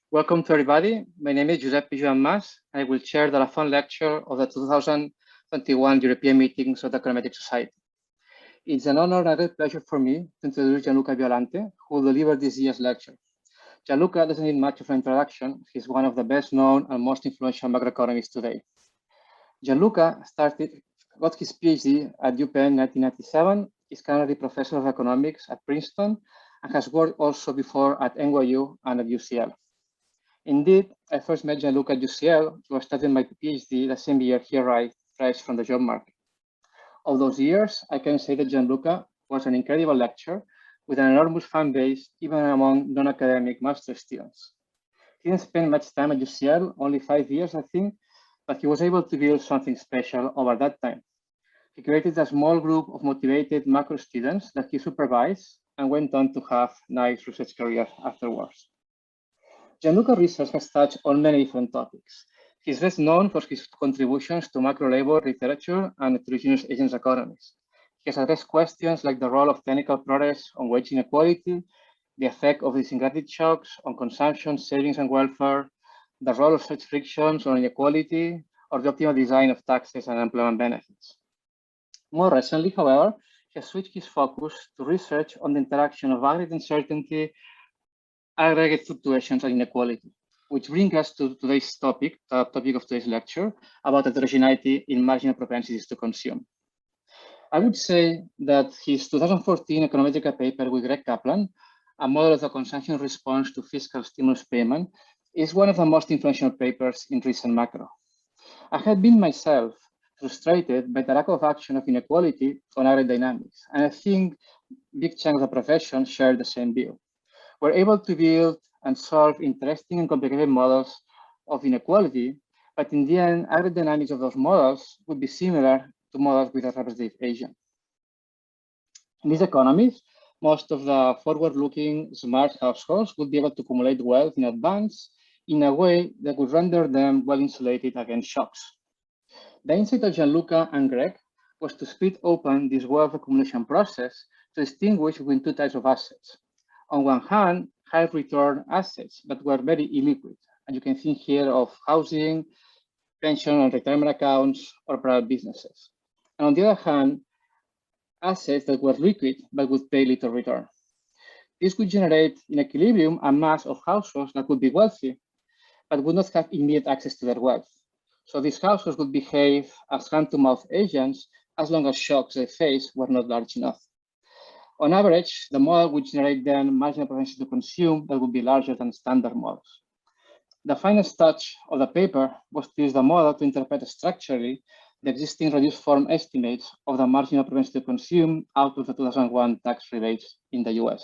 Welcome to everybody. My name is Giuseppe Joan-Mas, and I will chair the Laffont Lecture of the 2021 European meetings of the Econometric Society. It's an honor and a great pleasure for me to introduce Gianluca Violante, who will deliver this year's lecture. Gianluca doesn't need much of an introduction. He's one of the best known and most influential macroeconomists today. Gianluca got his PhD at UPenn in 1997, is currently professor of economics at Princeton, and has worked also before at NYU and at UCL. Indeed, I first met Gianluca at UCL. He was studying my PhD the same year he arrived fresh from the job market. Of those years, I can say that Gianluca was an incredible lecturer with an enormous fan base, even among non-academic master students. He didn't spend much time at UCL, only 5 years, I think, but he was able to build something special over that time. He created a small group of motivated macro students that he supervised and went on to have nice research careers afterwards. Gianluca's research has touched on many different topics. He's best known for his contributions to macro labor literature and heterogeneous agents economics. He has addressed questions like the role of technical progress on wage inequality, the effect of idiosyncratic shocks on consumption, savings, and welfare, the role of such frictions on inequality, or the optimal design of taxes and employment benefits. More recently, however, he has switched his focus to research on the interaction of aggregate uncertainty, aggregate fluctuations, and inequality, which brings us to today's topic, the topic of today's lecture, about heterogeneity in marginal propensities to consume. I would say that his 2014 econometric paper with Greg Kaplan, a model of the consumption response to fiscal stimulus payment, is one of the most influential papers in recent macro. I had been myself frustrated by the lack of action of inequality on aggregate dynamics, and I think a big chunk of the profession shared the same view. We're able to build and solve interesting and complicated models of inequality, but in the end, aggregate dynamics of those models would be similar to models with a representative agent. In these economies, most of the forward-looking smart households would be able to accumulate wealth in advance in a way that would render them well insulated against shocks. The insight of Gianluca and Greg was to split open this wealth accumulation process to distinguish between two types of assets. On one hand, high return assets that were very illiquid. And you can think here of housing, pension and retirement accounts, or private businesses. And on the other hand, assets that were liquid but would pay little return. This would generate in equilibrium a mass of households that would be wealthy, but would not have immediate access to their wealth. So these households would behave as hand-to-mouth agents as long as shocks they face were not large enough. On average, the model would generate then marginal propensity to consume that would be larger than standard models. The final touch of the paper was to use the model to interpret structurally the existing reduced form estimates of the marginal propensity to consume out of the 2001 tax rebates in the US.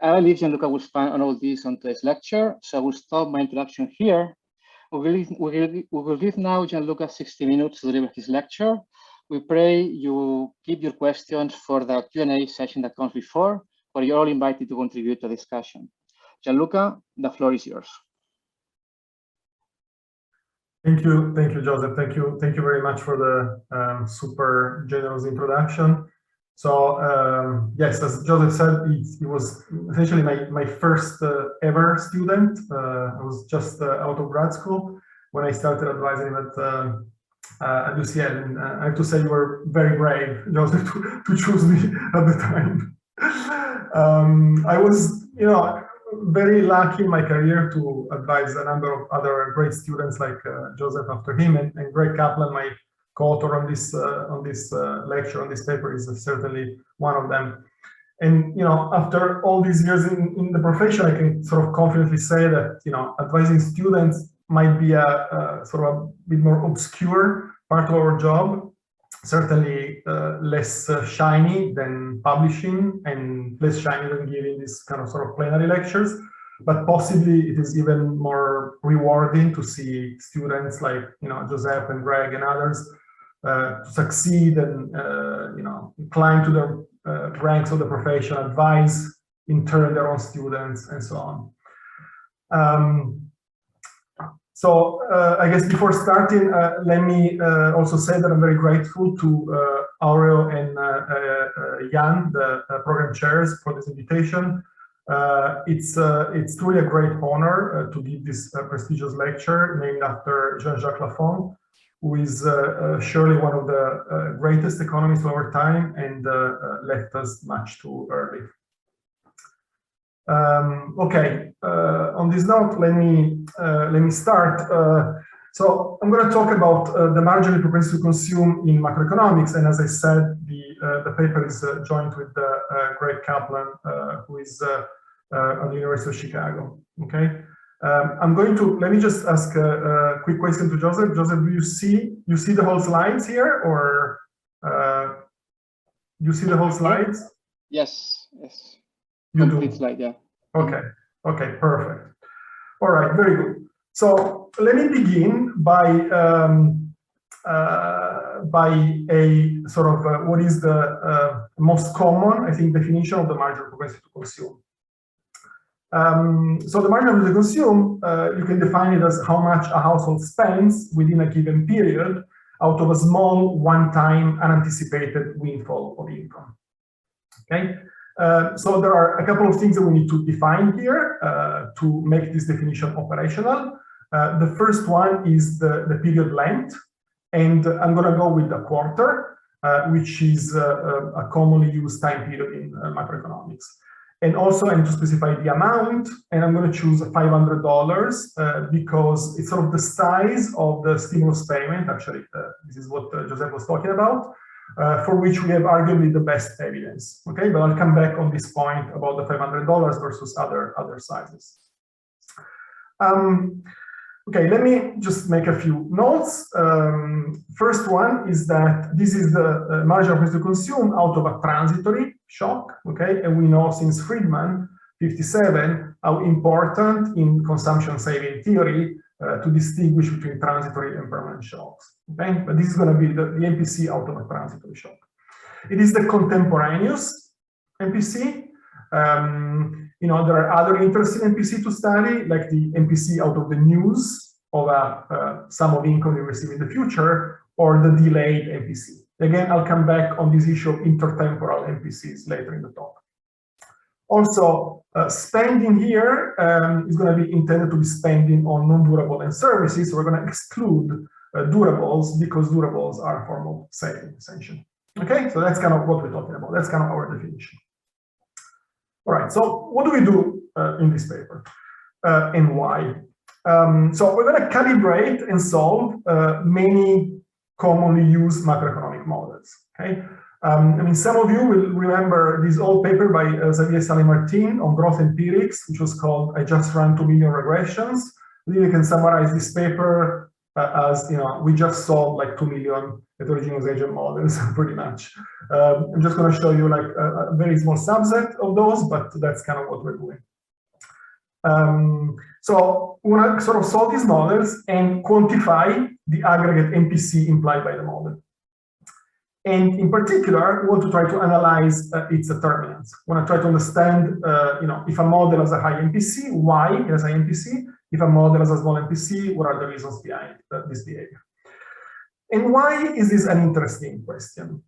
I believe Gianluca will expand on all this on today's lecture, so I will stop my introduction here. We will give now Gianluca 60 minutes to deliver his lecture. We pray you keep your questions for the Q&A session that comes before, where you're all invited to contribute to the discussion. Gianluca, the floor is yours. Thank you, Joseph. Thank you very much for the super generous introduction. So yes, as Joseph said, it was essentially my first ever student. I was just out of grad school when I started advising him at UCL, and I have to say you were very brave, Joseph, to choose me at the time. I was, very lucky in my career to advise a number of other great students like Joseph after him, and Greg Kaplan, my co-author on this lecture, on this paper, is certainly one of them. And after all these years in the profession, I can sort of confidently say that advising students might be a sort of a bit more obscure part of our job, certainly less shiny than publishing and less shiny than giving these kind of sort of plenary lectures, but possibly it is even more rewarding to see students like Joseph and Greg and others succeed and climb to the ranks of the profession, advise in turn their own students, and so on. So I guess before starting, let me also say that I'm very grateful to Aureo and Jan, the program chairs, for this invitation. It's truly a great honor to give this prestigious lecture named after Jean-Jacques Laffont, who is surely one of the greatest economists of our time and left us much too early. Okay, on this note, let me start. So I'm going to talk about the marginal propensity to consume in macroeconomics, and as I said, the paper is joined with Greg Kaplan, who is at the University of Chicago. Okay, let me just ask a quick question to Joseph. Joseph, do you see the whole slides here, or you see the whole slides? Yes, yes. You Complete do. slide, yeah. Okay. Okay. Perfect. All right. Very good. So let me begin by a sort of what is the most common, I think, definition of the marginal propensity to consume. So the marginal propensity to consume, you can define it as how much a household spends within a given period out of a small one-time unanticipated windfall of income. Okay. So there are a couple of things that we need to define here to make this definition operational. The first one is the period length, and I'm going to go with the quarter, which is a commonly used time period in macroeconomics. And also I need to specify the amount, and I'm going to choose $500 because it's sort of the size of the stimulus payment. Actually, this is what Joseph was talking about. For which we have arguably the best evidence. Okay, but I'll come back on this point about the $500 versus other sizes. Okay, let me just make a few notes. First one is that this is the marginal propensity to consume out of a transitory shock. Okay, and we know since Friedman, 57, how important in consumption saving theory to distinguish between transitory and permanent shocks. Okay, but this is going to be the MPC out of a transitory shock. It is the contemporaneous MPC. You know, there are other interesting MPC to study, like the MPC out of the news of a sum of income you receive in the future, or the delayed MPC. Again, I'll come back on this issue of intertemporal MPCs later in the talk. Also, spending here is going to be intended to be spending on non-durable and services. So we're going to exclude durables because durables are a form of saving, essentially. Okay, so that's kind of what we're talking about. That's kind of our definition. All right, so what do we do in this paper and why? So we're going to calibrate and solve many commonly used macroeconomic models. Okay. I mean, some of you will remember this old paper by Xavier Salé-Martin on growth empirics, which was called "I Just Ran 2 Million Regressions." We can summarize this paper as, you know, we just solved like 2 million heterogeneous agent models, pretty much. I'm just going to show you like a very small subset of those, but that's kind of what we're doing. So we want to sort of solve these models and quantify the aggregate MPC implied by the model. And in particular, we want to try to analyze its determinants. We want to try to understand, you know, if a model has a high MPC, why it has a high MPC. If a model has a small MPC, what are the reasons behind this behavior? And why is this an interesting question?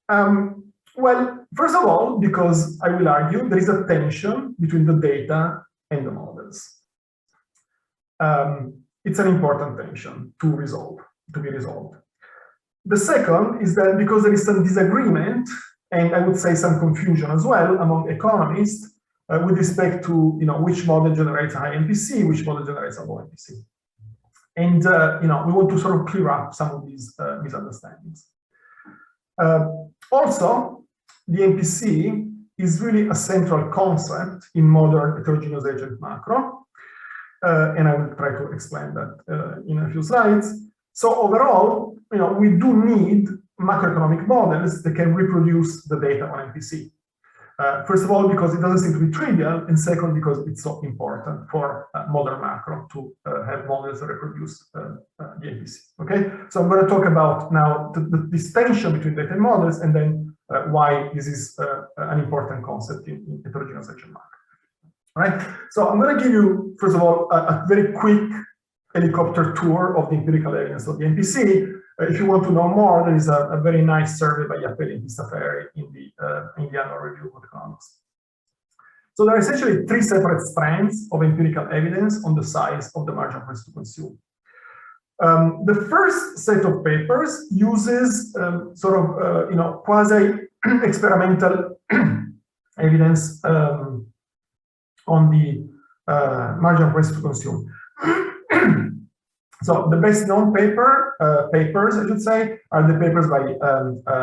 Well, first of all, because I will argue there is a tension between the data and the models. It's an important tension to be resolved. The second is that because there is some disagreement, and I would say some confusion as well among economists with respect to, you know, which model generates a high MPC, which model generates a low MPC. And, you know, we want to sort of clear up some of these misunderstandings. Also, the MPC is really a central concept in modern heterogeneous agent macro. And I will try to explain that in a few slides. So overall, you know, we do need macroeconomic models that can reproduce the data on MPC. First of all, because it doesn't seem to be trivial, and second, because it's so important for modern macro to have models that reproduce the MPC. Okay, so I'm going to talk about now this tension between data and models, and then why this is an important concept in heterogeneous agent macro. All right, so I'm going to give you, first of all, a very quick helicopter tour of the empirical evidence of the MPC. If you want to know more, there is a very nice survey by Yapeli and Pistaferi in the annual review of economics. So there are essentially three separate strands of empirical evidence on the size of the marginal propensity to consume. The first set of papers uses quasi-experimental evidence on the marginal propensity to consume. So the best known papers, I should say, are the papers by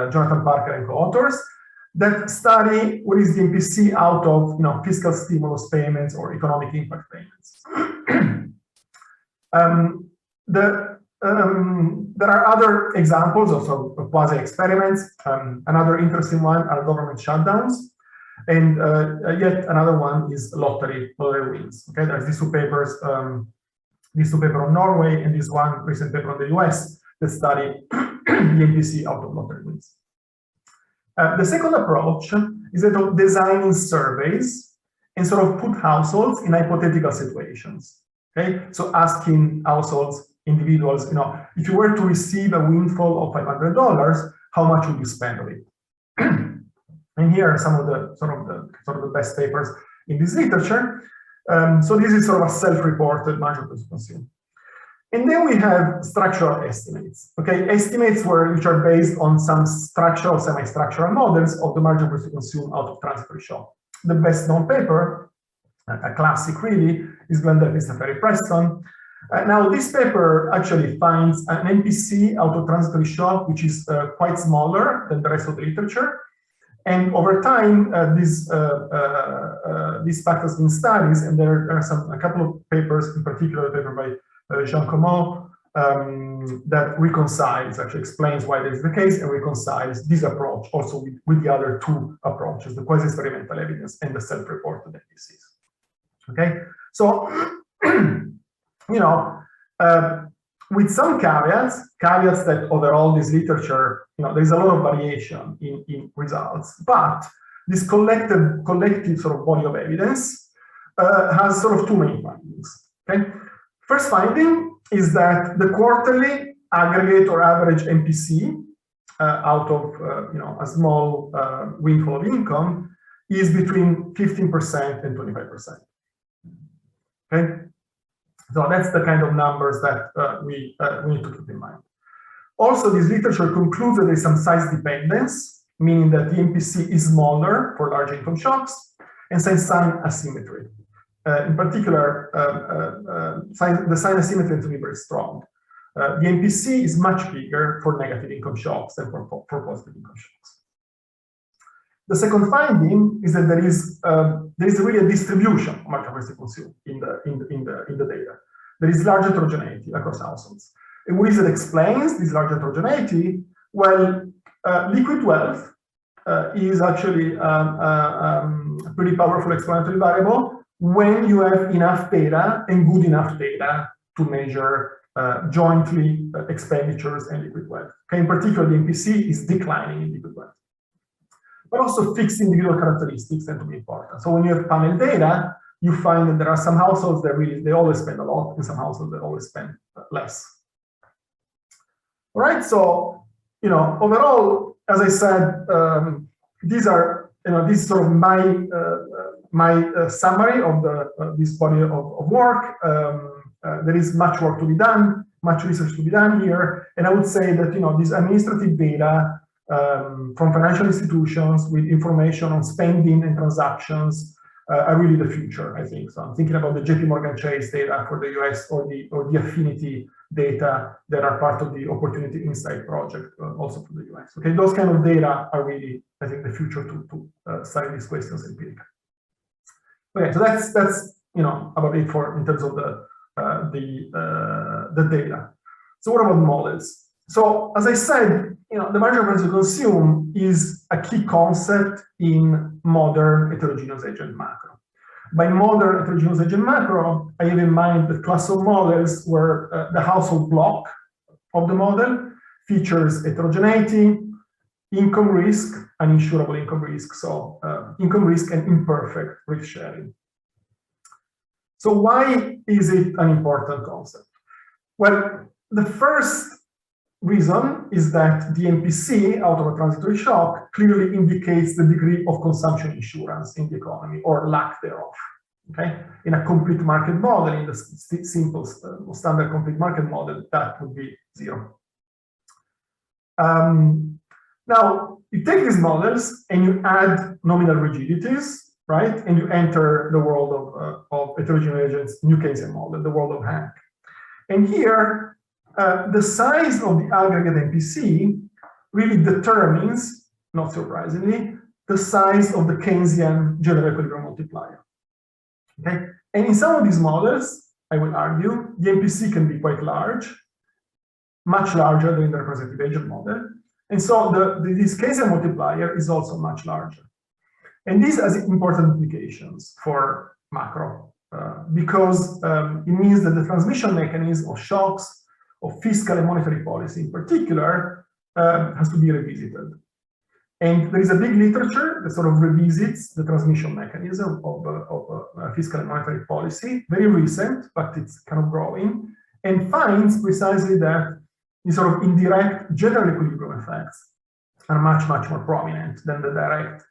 Jonathan Parker and co-authors that study what is the MPC out of fiscal stimulus payments or economic impact payments. There are other examples also of quasi-experiments. Another interesting one are government shutdowns, and yet another one is lottery wins. Okay, there's these two papers. These two papers on Norway and this one recent paper on the US that study the MPC out of lottery wins. The second approach is that of designing surveys and sort of put households in hypothetical situations. Okay, so asking households, individuals, if you were to receive a windfall of $500, how much would you spend on it? And here are some of the sort of the best papers in this literature. So this is sort of a self-reported marginal propensity to consume. And then we have structural estimates. Okay, estimates which are based on some structural, semi-structural models of the marginal propensity to consume out of transitory shock. The best known paper, a classic really, is Violante, Christopher Preston. Now this paper actually finds an MPC out of transitory shock which is quite smaller than the rest of the literature. And over time, this fact has been studied, and there are a couple of papers, in particular a paper by Gianluca that reconciles, actually explains why that is the case, and reconciles this approach also with the other two approaches, the quasi-experimental evidence and the self-reported MPCs. Okay, so with some caveats that overall this literature, there is a lot of variation in results, but this collective sort of body of evidence has sort of two main findings. Okay, first finding is that the quarterly aggregate or average MPC out of a small windfall of income is between 15% and 25%. Okay. So that's the kind of numbers that we need to keep in mind. Also, this literature concludes that there is some size dependence, meaning that the MPC is smaller for large income shocks, and some sign asymmetry. In particular, the sign asymmetry tends to be very strong. The MPC is much bigger for negative income shocks than for positive income shocks. The second finding is that there is really a distribution of marginal propensity to consume in the data. There is large heterogeneity across households. And what is it explains this large heterogeneity? Well, liquid wealth is actually a pretty powerful explanatory variable when you have enough data and good enough data to measure jointly expenditures and liquid wealth. Okay, in particular, the MPC is declining in liquid wealth. But also fixed individual characteristics tend to be important. So when you have panel data, you find that there are some households that they always spend a lot, and some households that always spend less. All right, so overall, as I said, these are this is sort of my summary of this body of work. There is much work to be done, much research to be done here, and I would say that this administrative data from financial institutions with information on spending and transactions are really the future, I think. So I'm thinking about the JP Morgan Chase data for the US or the affinity data that are part of the Opportunity Insight project, also for the US. Okay, those kind of data are really, I think, the future to study these questions empirically. Okay, so that's about it in terms of the data. So what about models? So as I said, the marginal propensity to consume is a key concept in modern heterogeneous agent macro. By modern heterogeneous agent macro, I have in mind the class of models where the household block of the model features heterogeneity, income risk, uninsurable income risk, so income risk and imperfect risk sharing. So why is it an important concept? Well, the first reason is that the MPC out of a transitory shock clearly indicates the degree of consumption insurance in the economy or lack thereof. Okay, in a complete market model, in the simple standard complete market model, that would be 0. Now you take these models and you add nominal rigidities, right? And you enter the world of heterogeneous New Keynesian model, the world of Hank. And here, the size of the aggregate MPC really determines, not surprisingly, the size of the Keynesian general equilibrium multiplier. Okay, and in some of these models, I will argue, the MPC can be quite large, much larger than the representative agent model, and so this Keynesian multiplier is also much larger. And this has important implications for macro, because it means that the transmission mechanism of shocks, of fiscal and monetary policy in particular, has to be revisited. And there is a big literature that sort of revisits the transmission mechanism of fiscal and monetary policy, very recent, but it's kind of growing, and finds precisely that these sort of indirect general equilibrium effects are much, much more prominent than the direct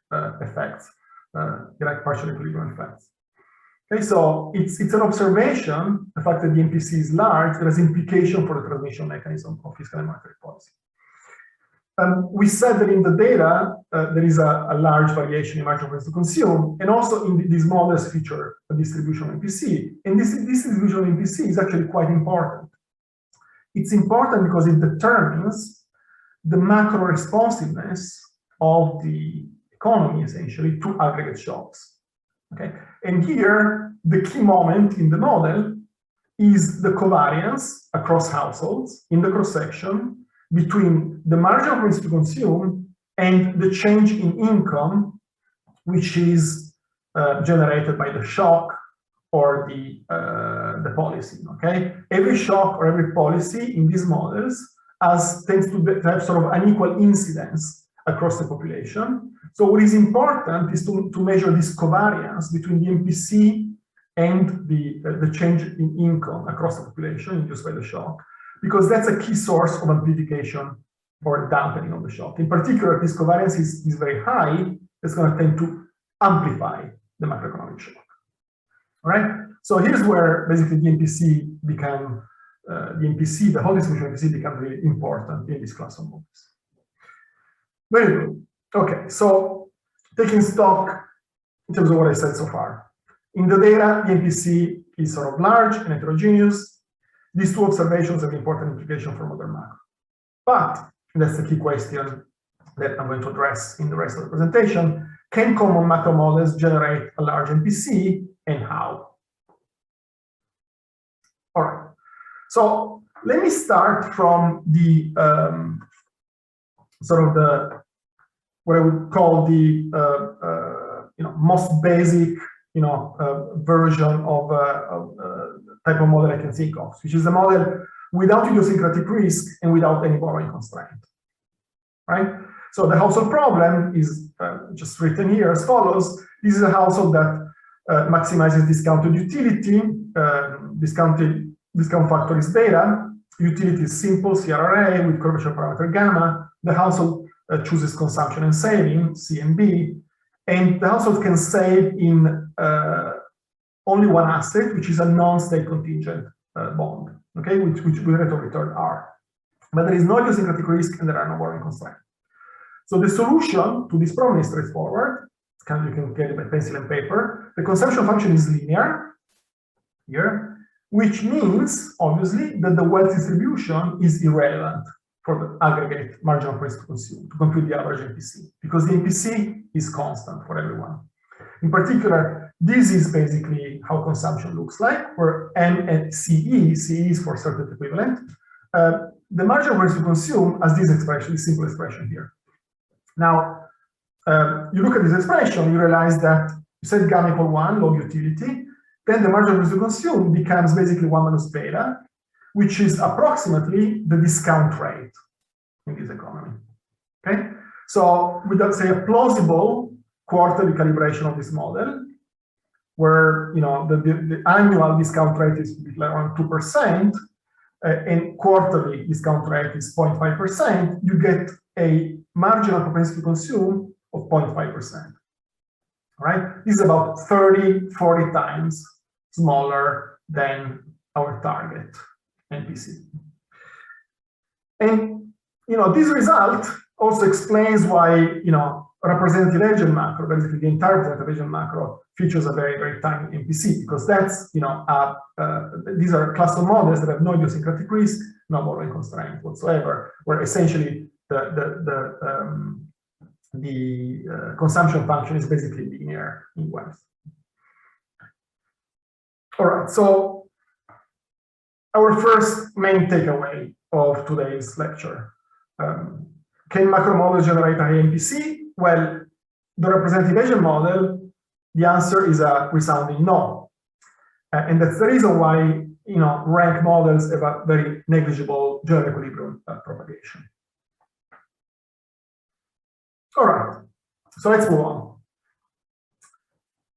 effects, direct partial equilibrium effects. Okay, so it's an observation, the fact that the MPC is large, that has implication for the transmission mechanism of fiscal and monetary policy. We said that in the data, there is a large variation in marginal propensity to consume, and also in these models feature a distribution of MPC. And this distribution of MPC is actually quite important. It's important because it determines the macro responsiveness of the economy, essentially, to aggregate shocks. Okay, and here, the key moment in the model is the covariance across households in the cross-section between the marginal propensity to consume and the change in income, which is generated by the shock or the policy. Okay, every shock or every policy in these models tends to have sort of an equal incidence across the population. So what is important is to measure this covariance between the MPC and the change in income across the population induced by the shock, because that's a key source of amplification or dampening of the shock. In particular, if this covariance is very high, it's going to tend to amplify the macroeconomic shock. All right. So here's where basically the MPC become the whole distribution of MPC becomes really important in this class of models. Very good. Okay, so taking stock in terms of what I said so far. In the data, the MPC is sort of large and heterogeneous. These two observations have important implication for modern macro. But, and that's the key question that I'm going to address in the rest of the presentation, can common macro models generate a large MPC, and how? All right, so let me start from the sort of the what I would call the most basic version of type of model I can think of, which is a model without idiosyncratic risk and without any borrowing constraint. Right? So the household problem is just written here as follows. This is a household that maximizes discounted utility. Discount factor is beta. Utility is simple, CRRA with curvature parameter gamma. The household chooses consumption and saving, C and B. And the household can save in only one asset, which is a non-state contingent bond, okay, which with rate of return R. But there is no idiosyncratic risk and there are no borrowing constraints. So the solution to this problem is straightforward. You can get it by pencil and paper. The consumption function is linear here, which means, obviously, that the wealth distribution is irrelevant for the aggregate marginal propensity to consume, to compute the average MPC, because the MPC is constant for everyone. In particular, this is basically how consumption looks like, where M and CE is for certain equivalent. The marginal propensity to consume as this expression, this simple expression here. Now, you look at this expression, you realize that you set gamma equal 1, log utility, then the marginal propensity to consume becomes basically 1 minus beta, which is approximately the discount rate in this economy. Okay, so we would say a plausible quarterly calibration of this model, where the annual discount rate is around 2%. and quarterly discount rate is 0.5%, you get a marginal propensity to consume of 0.5%. Right? This is about 30, 40 times smaller than our target MPC. And this result also explains why representative agent macro, basically the entire representative agent macro, features a very, very tiny MPC, because that's these are cluster models that have no idiosyncratic risk, no borrowing constraint whatsoever, where essentially the consumption function is basically linear in wealth. All right, so our first main takeaway of today's lecture. Can macro models generate a high MPC? Well, the representative agent model, the answer is a resounding no. And that's the reason why rank models have a very negligible general equilibrium propagation. All right, so let's move on.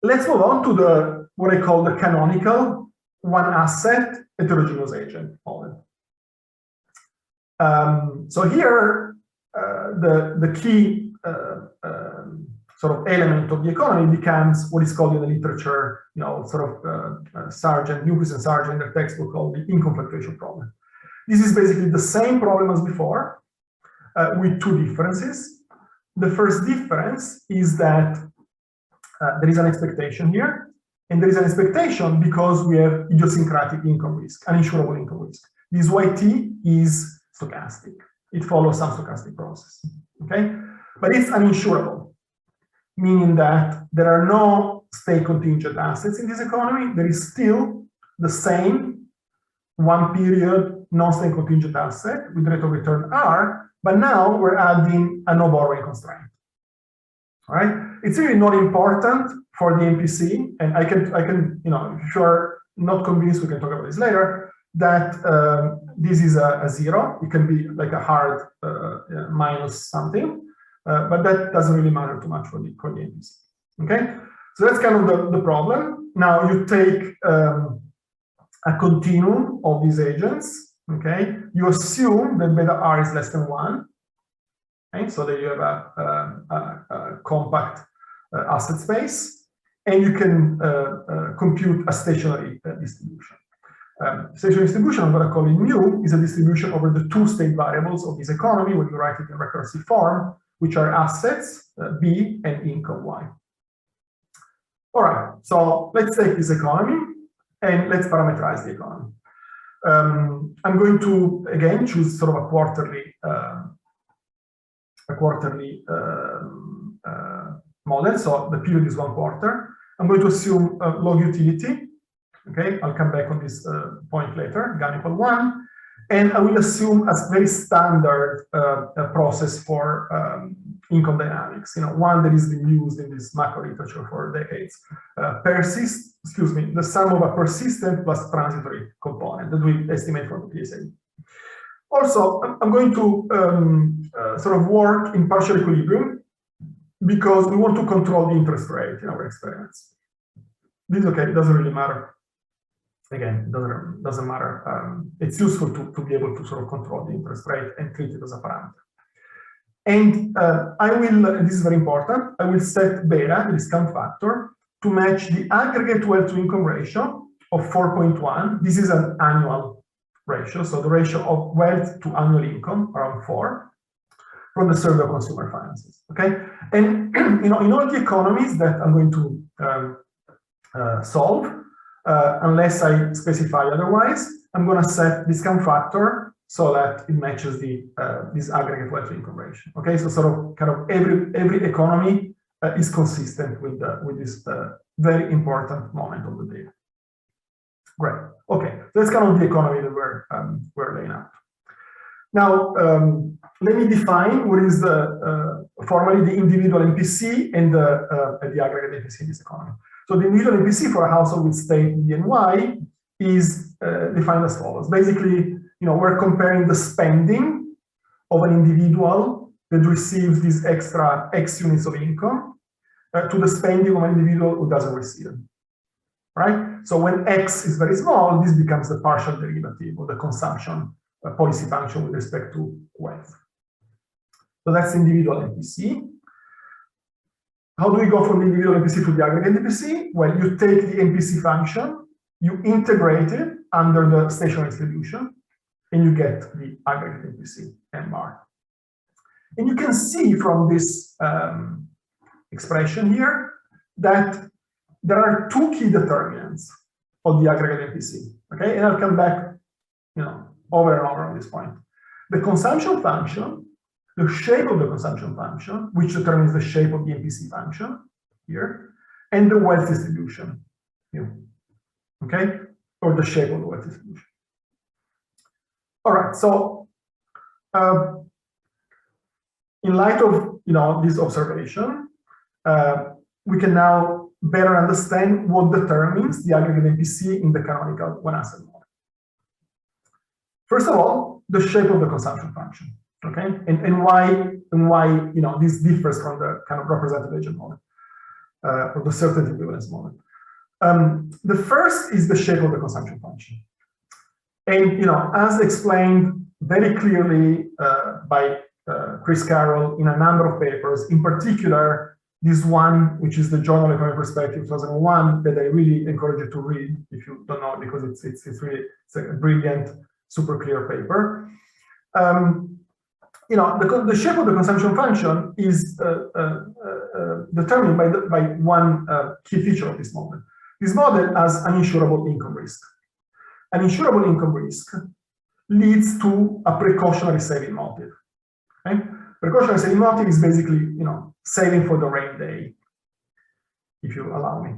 Let's move on to what I call the canonical one asset heterogeneous agent model. So here, the key sort of element of the economy becomes what is called in the literature, Sargent, Newquist and Sargent in their textbook called the income fluctuation problem. This is basically the same problem as before, with two differences. The first difference is that there is an expectation here, and there is an expectation because we have idiosyncratic income risk, uninsurable income risk. This YT is stochastic. It follows some stochastic process, okay? But it's uninsurable, meaning that there are no state contingent assets in this economy. There is still the same one period non-state contingent asset with rate of return R, but now we're adding a no borrowing constraint. All right, it's really not important for the MPC, and I can, if you're not convinced, we can talk about this later, that this is a zero. It can be like a hard minus something, but that doesn't really matter too much for the MPC. Okay, so that's kind of the problem. Now you take a continuum of these agents. Okay, you assume that beta R is less than 1. Okay, so that you have a compact asset space, and you can compute a stationary distribution. Stationary distribution, I'm going to call it mu, is a distribution over the two state variables of this economy when you write it in recursive form, which are assets B and income Y. All right, so let's take this economy and let's parameterize the economy. I'm going to again choose sort of a quarterly model. So the period is 1 quarter. I'm going to assume log utility. Okay, I'll come back on this point later, GAN equal 1. And I will assume a very standard process for income dynamics, one that has been used in this macro literature for decades. The sum of a persistent plus transitory component that we estimate from the PSA. Also, I'm going to sort of work in partial equilibrium because we want to control the interest rate in our experiments. This is okay, it doesn't really matter. Again, it doesn't matter. It's useful to be able to sort of control the interest rate and treat it as a parameter. And I will, and this is very important, I will set beta, the discount factor, to match the aggregate wealth to income ratio of 4.1. This is an annual ratio, so the ratio of wealth to annual income, around 4, from the survey of consumer finances. Okay, and in all the economies that I'm going to solve, unless I specify otherwise, I'm going to set discount factor so that it matches this aggregate wealth to income ratio. Okay, so sort of kind of every economy is consistent with this very important moment of the data. Great. Okay, so that's kind of the economy that we're laying out. Now, let me define what is formally the individual MPC and the aggregate MPC in this economy. So the individual MPC for a household with state B and Y is defined as follows. Basically, we're comparing the spending of an individual that receives these extra X units of income to the spending of an individual who doesn't receive them. right? So when x is very small, this becomes the partial derivative of the consumption policy function with respect to wealth. So that's individual MPC. How do we go from the individual MPC to the aggregate MPC? Well, you take the MPC function, you integrate it under the stationary distribution, and you get the aggregate MPC, M bar. And you can see from this expression here that there are two key determinants of the aggregate MPC. Okay, and I'll come back, over and over on this point. The consumption function, the shape of the consumption function, which determines the shape of the MPC function here, and the wealth distribution here. Okay, or the shape of the wealth distribution. All right, so in light of this observation, we can now better understand what determines the aggregate MPC in the canonical one-asset model. First of all, the shape of the consumption function, okay, and why this differs from the kind of representative agent model or the certainty equivalence model. The first is the shape of the consumption function, and as explained very clearly by Chris Carroll in a number of papers, in particular this one, which is the Journal of Economic Perspective 2001, that I really encourage you to read if you don't know, because it's a brilliant, super clear paper. The shape of the consumption function is determined by one key feature of this model. This model has an insurable income risk. An insurable income risk leads to a precautionary saving motive. Okay? Precautionary saving motive is basically, saving for the rainy day, if you allow me.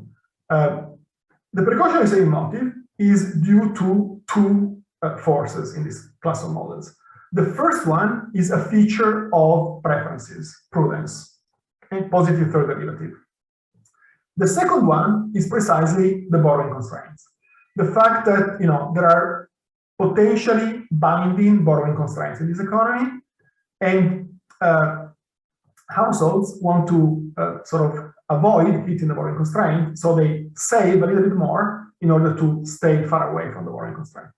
The precautionary saving motive is due to two forces in this class of models. The first one is a feature of preferences, prudence, okay? Positive third derivative. The second one is precisely the borrowing constraints. The fact that there are potentially binding borrowing constraints in this economy, and households want to sort of avoid hitting the borrowing constraint, so they save a little bit more in order to stay far away from the borrowing constraint.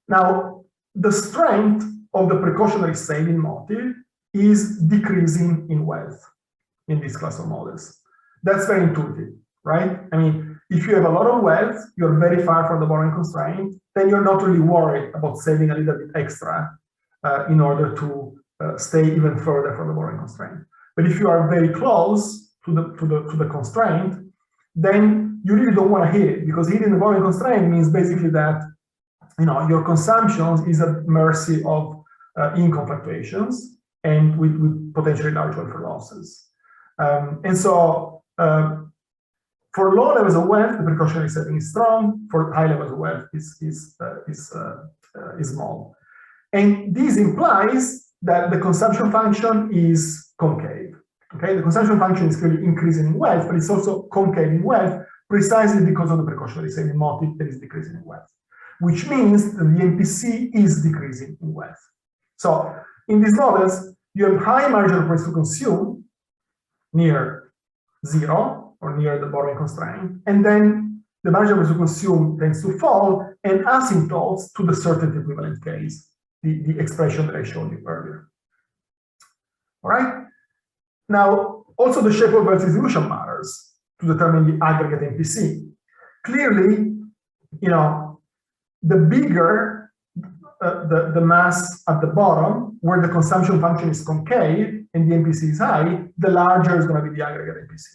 Now, the strength of the precautionary saving motive is decreasing in wealth in this class of models. That's very intuitive, right? I mean, if you have a lot of wealth, you're very far from the borrowing constraint, then you're not really worried about saving a little bit extra in order to stay even further from the borrowing constraint. But if you are very close to the constraint, then you really don't want to hit it, because hitting the borrowing constraint means basically that your consumption is at mercy of income fluctuations and with potentially large welfare losses. And so for low levels of wealth, the precautionary saving is strong. For high levels of wealth, is small. And this implies that the consumption function is concave. Okay, the consumption function is clearly increasing in wealth, but it's also concave in wealth precisely because of the precautionary saving motive that is decreasing in wealth, which means that the MPC is decreasing in wealth. So in these models, you have high marginal price to consume near zero or near the borrowing constraint, and then the marginal price to consume tends to fall and asymptotes to the certainty equivalent case, the expression that I showed you earlier. All right. Now, also the shape of wealth distribution matters to determine the aggregate MPC. Clearly, the bigger the mass at the bottom, where the consumption function is concave and the MPC is high, the larger is going to be the aggregate MPC.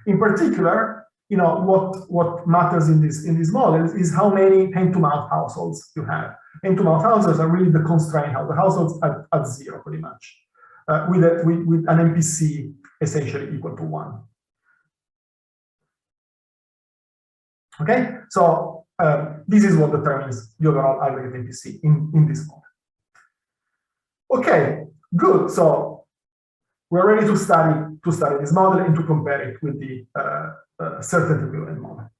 In particular, what matters in these models is how many hand-to-mouth households you have. Hand-to-mouth households are really the constraint, how the households at zero, pretty much, with an MPC essentially equal to 1. Okay, so this is what determines the overall aggregate MPC in this model. Okay, good. So we're ready to study this model and to compare it with the certainty equivalent model.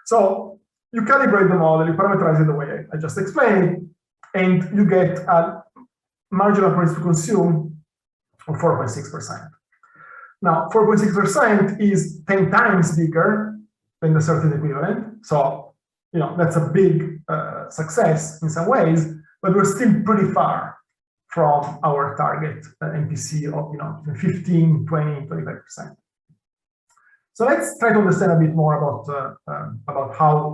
So you calibrate the model, you parameterize it the way I just explained, and you get a marginal price to consume of 4.6%. Now, 4.6% is 10 times bigger than the certain equivalent. So, that's a big success in some ways, but we're still pretty far from our target MPC of 15, 20, 25%. So let's try to understand a bit more about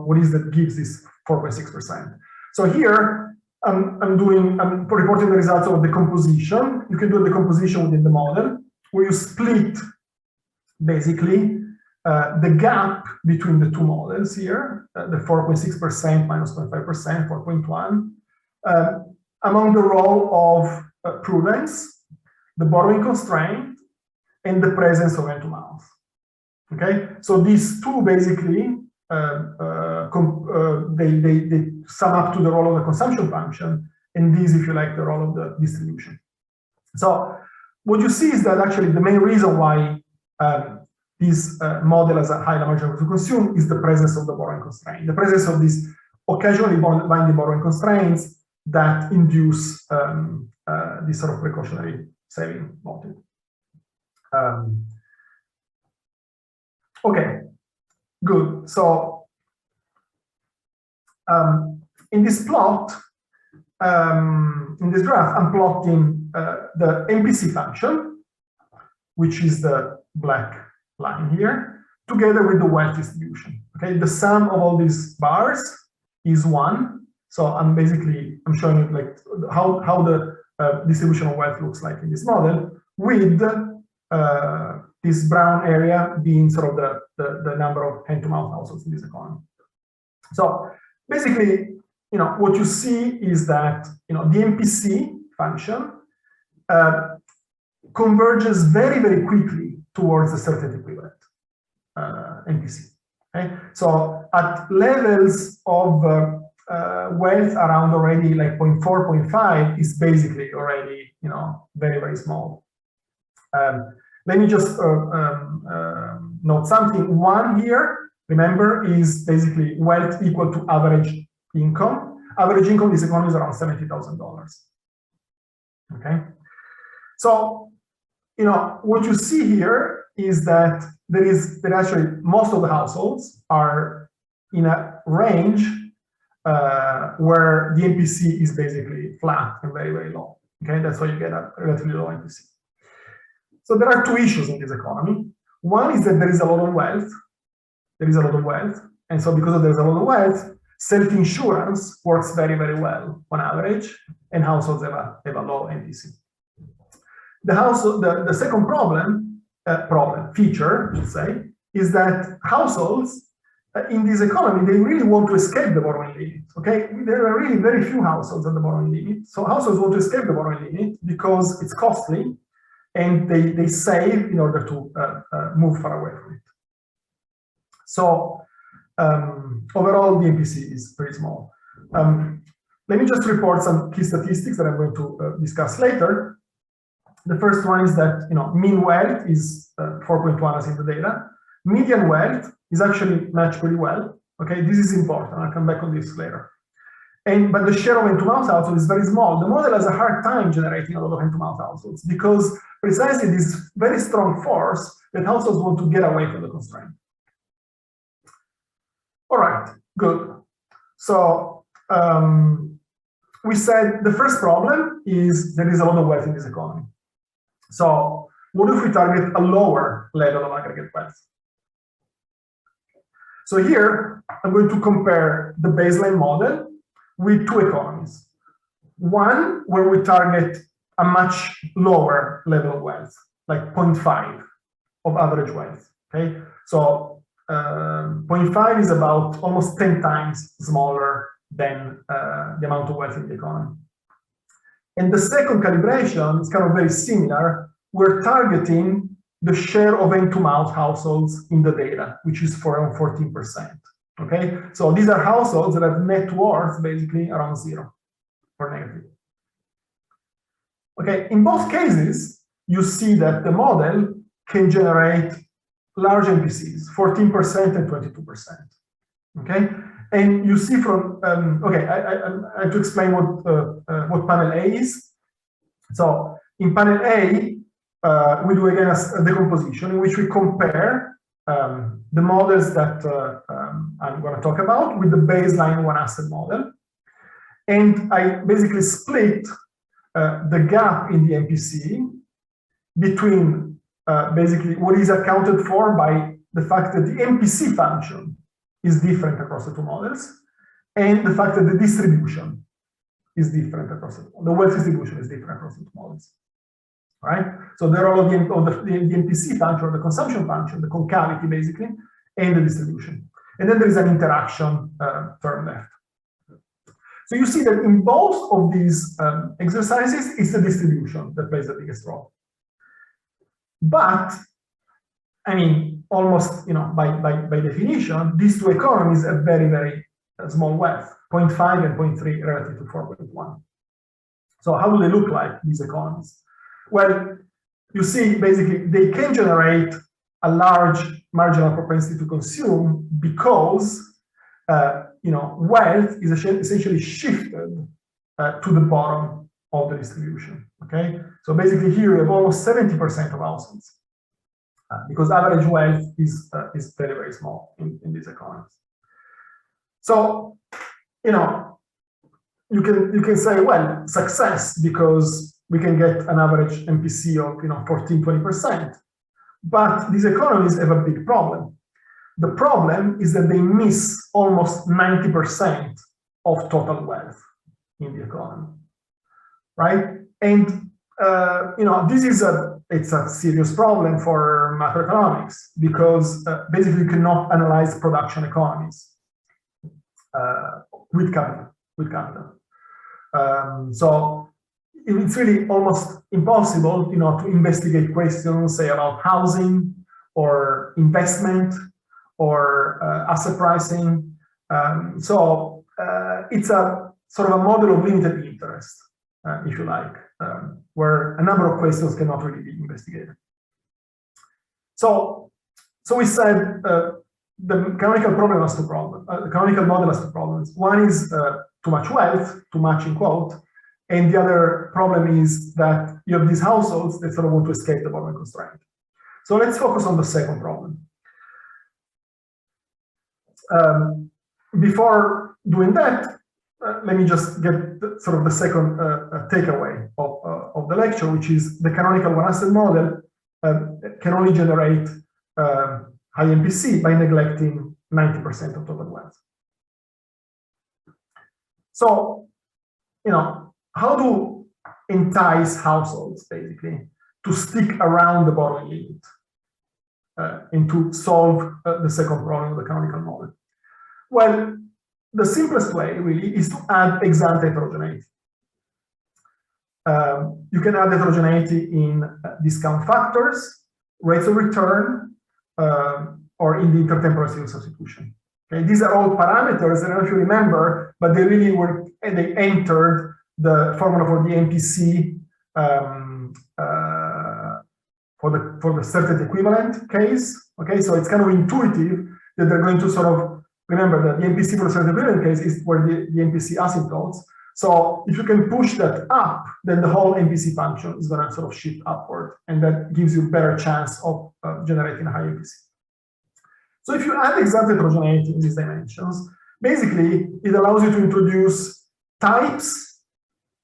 what is that gives this 4.6%. So here I'm reporting the results of the decomposition. You can do a decomposition within the model where you split basically the gap between the two models here, the 4.6% minus 0.5%, 4.1, among the role of prudence, the borrowing constraint, and the presence of hand-to-mouth. Okay, so these two basically they sum up to the role of the consumption function, and these, if you like, the role of the distribution. So what you see is that actually the main reason why this model has a high marginal to consume is the presence of the borrowing constraint, the presence of these occasionally binding borrowing constraints that induce this sort of precautionary saving motive. Okay, good. So in this plot, in this graph, I'm plotting the MPC function, which is the black line here, together with the wealth distribution. Okay, the sum of all these bars is 1. So I'm showing you like how the distribution of wealth looks like in this model, with this brown area being sort of the number of hand-to-mouth households in this economy. So basically, what you see is that the MPC function converges very, very quickly towards the certain equivalent MPC. Okay, so at levels of wealth around already like 0.4, 0.5 is basically already very, very small. Let me just note something. 1 here, remember, is basically wealth equal to average income. Average income in this economy is around $70,000. Okay, so what you see here is that there actually most of the households are in a range where the MPC is basically flat and very, very low. Okay, that's why you get a relatively low MPC. So there are two issues in this economy. One is that there is a lot of wealth. And so because there's a lot of wealth, self-insurance works very, very well on average, and households have a low MPC. The second feature, I should say, is that households in this economy, they really want to escape the borrowing limit. Okay, there are really very few households at the borrowing limit. So households want to escape the borrowing limit because it's costly, and they save in order to move far away from it. So overall, the MPC is pretty small. Let me just report some key statistics that I'm going to discuss later. The first one is that mean wealth is 4.1 as in the data. Median wealth is actually matched pretty well. Okay, this is important. I'll come back on this later. But the share of hand-to-mouth households is very small. The model has a hard time generating a lot of hand-to-mouth households because precisely this very strong force that households want to get away from the constraint. All right, good. So we said the first problem is there is a lot of wealth in this economy. So what if we target a lower level of aggregate wealth? So here I'm going to compare the baseline model with two economies. One where we target a much lower level of wealth, like 0.5 of average wealth. Okay, so 0.5 is about almost 10 times smaller than the amount of wealth in the economy. And the second calibration is kind of very similar. We're targeting the share of hand-to-mouth households in the data, which is for around 14%. Okay, so these are households that have net worth basically around 0 or negative. Okay, in both cases, you see that the model can generate large MPCs, 14% and 22%. Okay, and you see from okay, I have to explain what panel A is. So in panel A, we do again a decomposition in which we compare the models that I'm going to talk about with the baseline one asset model. And I basically split the gap in the MPC between basically what is accounted for by the fact that the MPC function is different across the two models, and the fact that the distribution is different across the wealth distribution is different across the two models. All right? So the role of the MPC function, or the consumption function, the concavity basically, and the distribution. And then there is an interaction term left. So you see that in both of these exercises, it's the distribution that plays the biggest role. But, I mean, almost, you know, by definition, these two economies have very, very small wealth, 0.5 and 0.3 relative to 4.1. So how do they look like, these economies? Well, you see, basically, they can generate a large marginal propensity to consume because, you know, wealth is essentially shifted to the bottom of the distribution. Okay, so basically here we have almost 70% of households because average wealth is very, very small in these economies. So, you know, you can say, well, success because we can get an average MPC of, you know, 14–20%. But these economies have a big problem. The problem is that they miss almost 90% of total wealth in the economy, right? And you know, this is it's a serious problem for macroeconomics because basically you cannot analyze production economies with capital. So it's really almost impossible, you know, to investigate questions, say, about housing or investment or asset pricing. So it's a sort of a model of limited interest, if you like, where a number of questions cannot really be investigated. So we said the canonical problem has two problems. The canonical model has two problems. One is too much wealth, too much in quote, and the other problem is that you have these households that sort of want to escape the bottom constraint. So let's focus on the second problem. Before doing that, let me just get sort of the second takeaway of the lecture, which is the canonical one asset model can only generate high MPC by neglecting 90% of total wealth. So, you know, how to entice households basically to stick around the bottom limit and to solve the second problem of the canonical model? Well, the simplest way really is to add ex-ante heterogeneity. You can add heterogeneity in discount factors, rates of return, or in the intertemporal series substitution. Okay, these are all parameters that I don't know if you remember, but they really were, they entered the formula for the MPC for the certainty equivalent case. Okay, so it's kind of intuitive that they're going to sort of remember that the MPC for the certainty equivalent case is where the MPC asymptotes. So if you can push that up, then the whole MPC function is going to sort of shift upward, and that gives you a better chance of generating a high MPC. So if you add ex-ante heterogeneity in these dimensions, basically it allows you to introduce types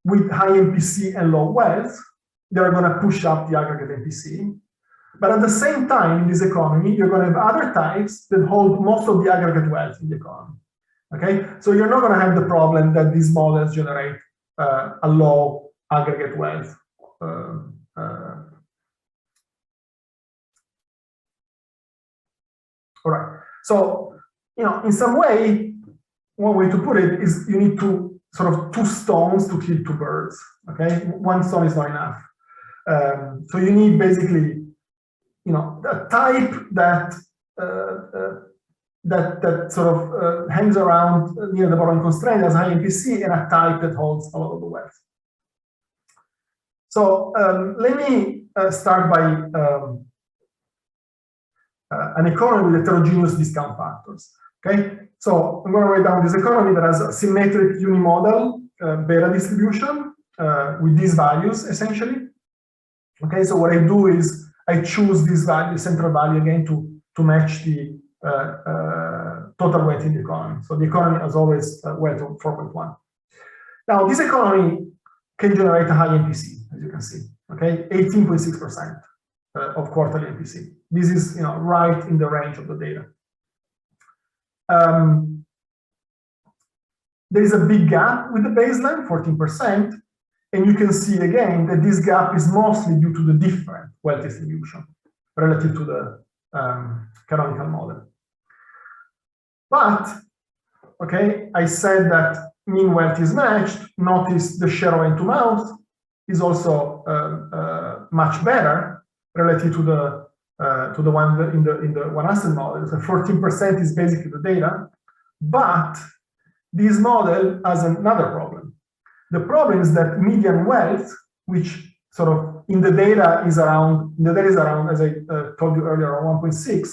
with high MPC and low wealth that are going to push up the aggregate MPC. But at the same time, in this economy, you're going to have other types that hold most of the aggregate wealth in the economy. Okay, so you're not going to have the problem that these models generate a low aggregate wealth. All right. So, you know, in some way, one way to put it is you need to sort of two stones to kill two birds. Okay, one stone is not enough. So you need basically, you know, a type that that sort of hangs around near the bottom constraint as high MPC, and a type that holds a lot of the wealth. So let me start by an economy with heterogeneous discount factors. Okay, so I'm going to write down this economy that has a symmetric unimodal beta distribution with these values essentially. Okay, so what I do is I choose this value, central value again, to match the total weight in the economy. So the economy has always weight of 4.1. Now, this economy can generate a high MPC, as you can see. Okay, 18.6% of quarterly MPC. This is, right in the range of the data. There is a big gap with the baseline, 14%, and you can see again that this gap is mostly due to the different wealth distribution relative to the canonical model. But, okay, I said that mean wealth is matched. Notice the share of hand to mouth is also much better relative to the one in the one asset model. So 14% is basically the data, but this model has another problem. The problem is that median wealth, which sort of in the data is around, as I told you earlier, around 1.6,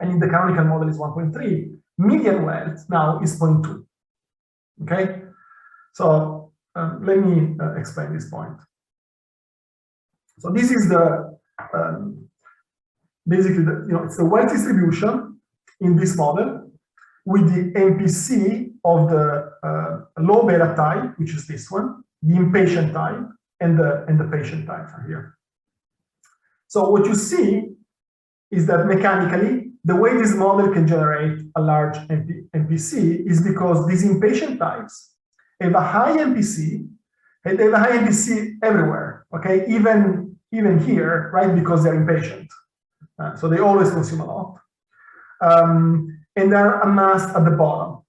and in the canonical model is 1.3. Median wealth now is 0.2. Okay, so let me explain this point. So this is the basically it's the wealth distribution in this model with the MPC of the low beta type, which is this one, the impatient type, and the patient type are here. So what you see is that mechanically, the way this model can generate a large MPC is because these impatient types have a high MPC, and they have a high MPC everywhere, okay, even here, right, because they're impatient. So they always consume a lot. And they're amassed at the bottom.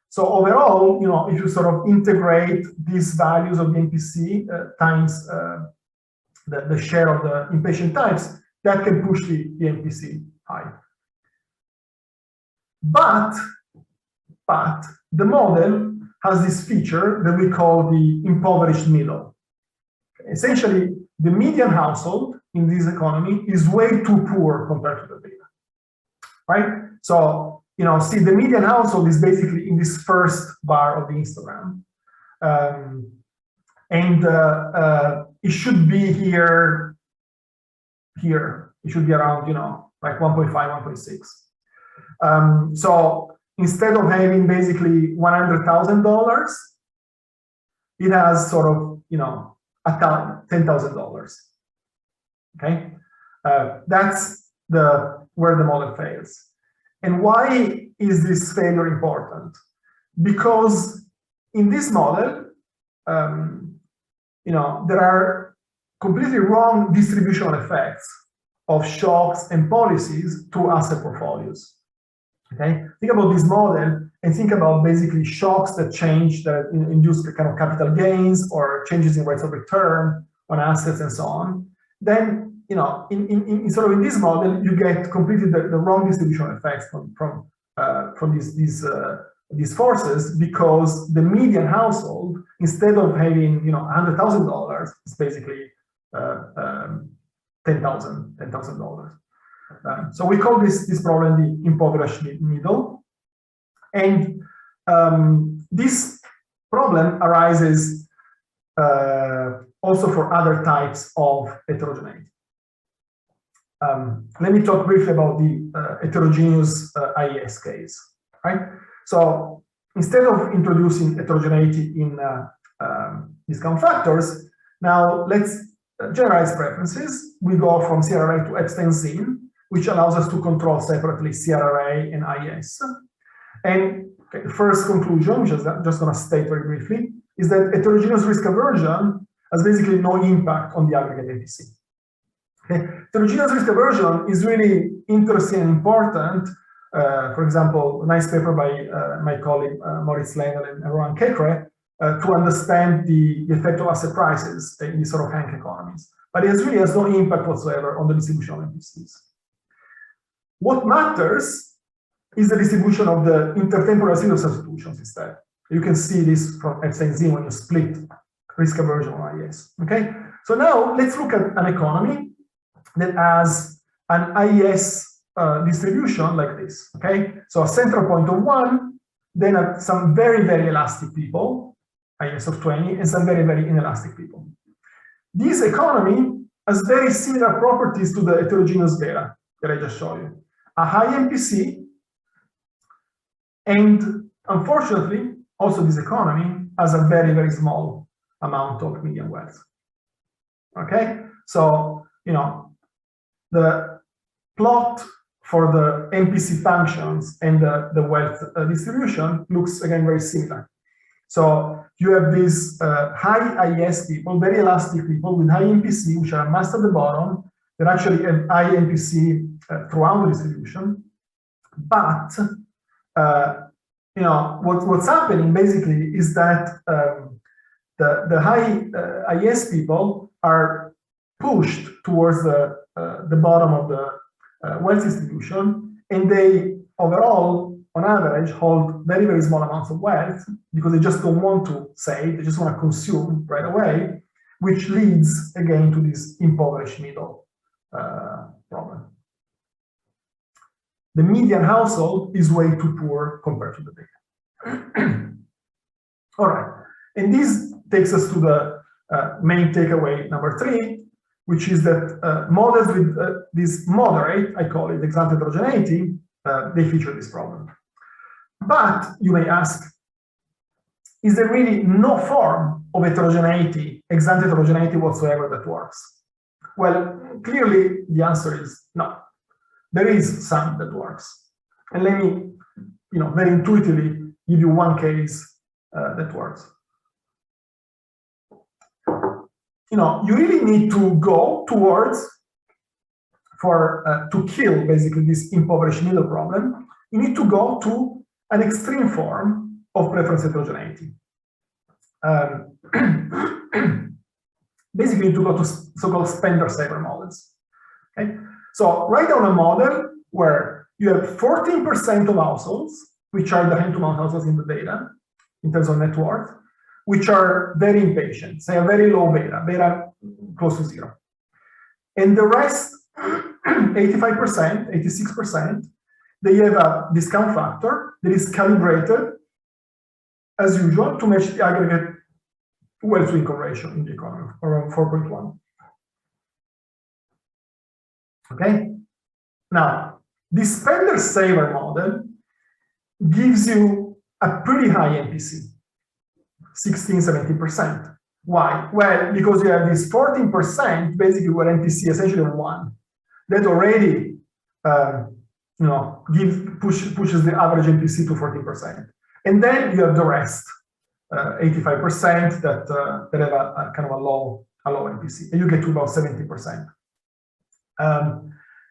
So overall, if you sort of integrate these values of the MPC times the share of the impatient types, that can push the MPC high. But the model has this feature that we call the impoverished middle. Essentially, the median household in this economy is way too poor compared to the data, right? So, see, the median household is basically in this first bar of the histogram. It should be here. It should be around, like 1.5, 1.6. So instead of having basically $100,000, it has sort of, $10,000. Okay, that's where the model fails. And why is this failure important? Because in this model, there are completely wrong distributional effects of shocks and policies to asset portfolios. Okay, think about this model and think about basically shocks that induce kind of capital gains or changes in rates of return on assets and so on. Then, in this model, you get completely the wrong distributional effects from these forces, because the median household, instead of having $100,000, is basically $10,000. So we call this problem the impoverished middle, and this problem arises also for other types of heterogeneity. Let me talk briefly about the heterogeneous IES case, right? So instead of introducing heterogeneity in discount factors, now let's generalize preferences. We go from CRA to ex-ante, which allows us to control separately CRA and IES. And the first conclusion, which I'm just going to state very briefly, is that heterogeneous risk aversion has basically no impact on the aggregate MPC. Okay. Heterogeneous risk aversion is really interesting and important. For example, a nice paper by my colleague Moritz Lengel and Rohan Kekre to understand the effect of asset prices in these sort of Hank economies. But it really has no impact whatsoever on the distribution of MPCs. What matters is the distribution of the intertemporal series of substitutions instead. You can see this from ex-ante when you split risk aversion on IES. Okay, so now let's look at an economy that has an IES distribution like this. Okay, so a central point of 1, then some very, very elastic people, IES of 20, and some very, very inelastic people. This economy has very similar properties to the heterogeneous data that I just showed you. A high MPC, and unfortunately, also this economy has a very, very small amount of median wealth. Okay, so, you know, the plot for the MPC functions and the wealth distribution looks, again, very similar. So you have these high IES people, very elastic people with high MPC, which are masked at the bottom. They actually have high MPC throughout the distribution. But you know, what's happening basically is that the high IES people are pushed towards the bottom of the wealth distribution, and they overall, on average, hold very, very small amounts of wealth because they just don't want to save, they just want to consume right away, which leads again to this impoverished middle problem. The median household is way too poor compared to the data. All right, and this takes us to the main takeaway number 3, which is that models with this moderate, I call it ex-ante heterogeneity, they feature this problem. But you may ask, is there really no form of heterogeneity, ex-ante heterogeneity whatsoever that works? Well, clearly the answer is no. There is some that works. And let me, you know, very intuitively give you one case that works. You know, you really need to go towards, to kill basically this impoverished middle problem, you need to go to an extreme form of preference heterogeneity. Basically, you need to go to so-called spender-saver models. Okay? So write down a model where you have 14% of households, which are the hand-to-mouth households in the data, in terms of net worth, which are very impatient, say a very low beta close to 0. And the rest, 85%, 86%, they have a discount factor that is calibrated, as usual, to match the aggregate wealth-to-income ratio in the economy, around 4.1. Okay? Now, this spender-saver model gives you a pretty high MPC. 16–17%. Why? Well, because you have this 14%, basically where MPC essentially 1, that already you know, pushes the average MPC to 14%. And then you have the rest, 85% that have a kind of a low MPC, and you get to about 70%.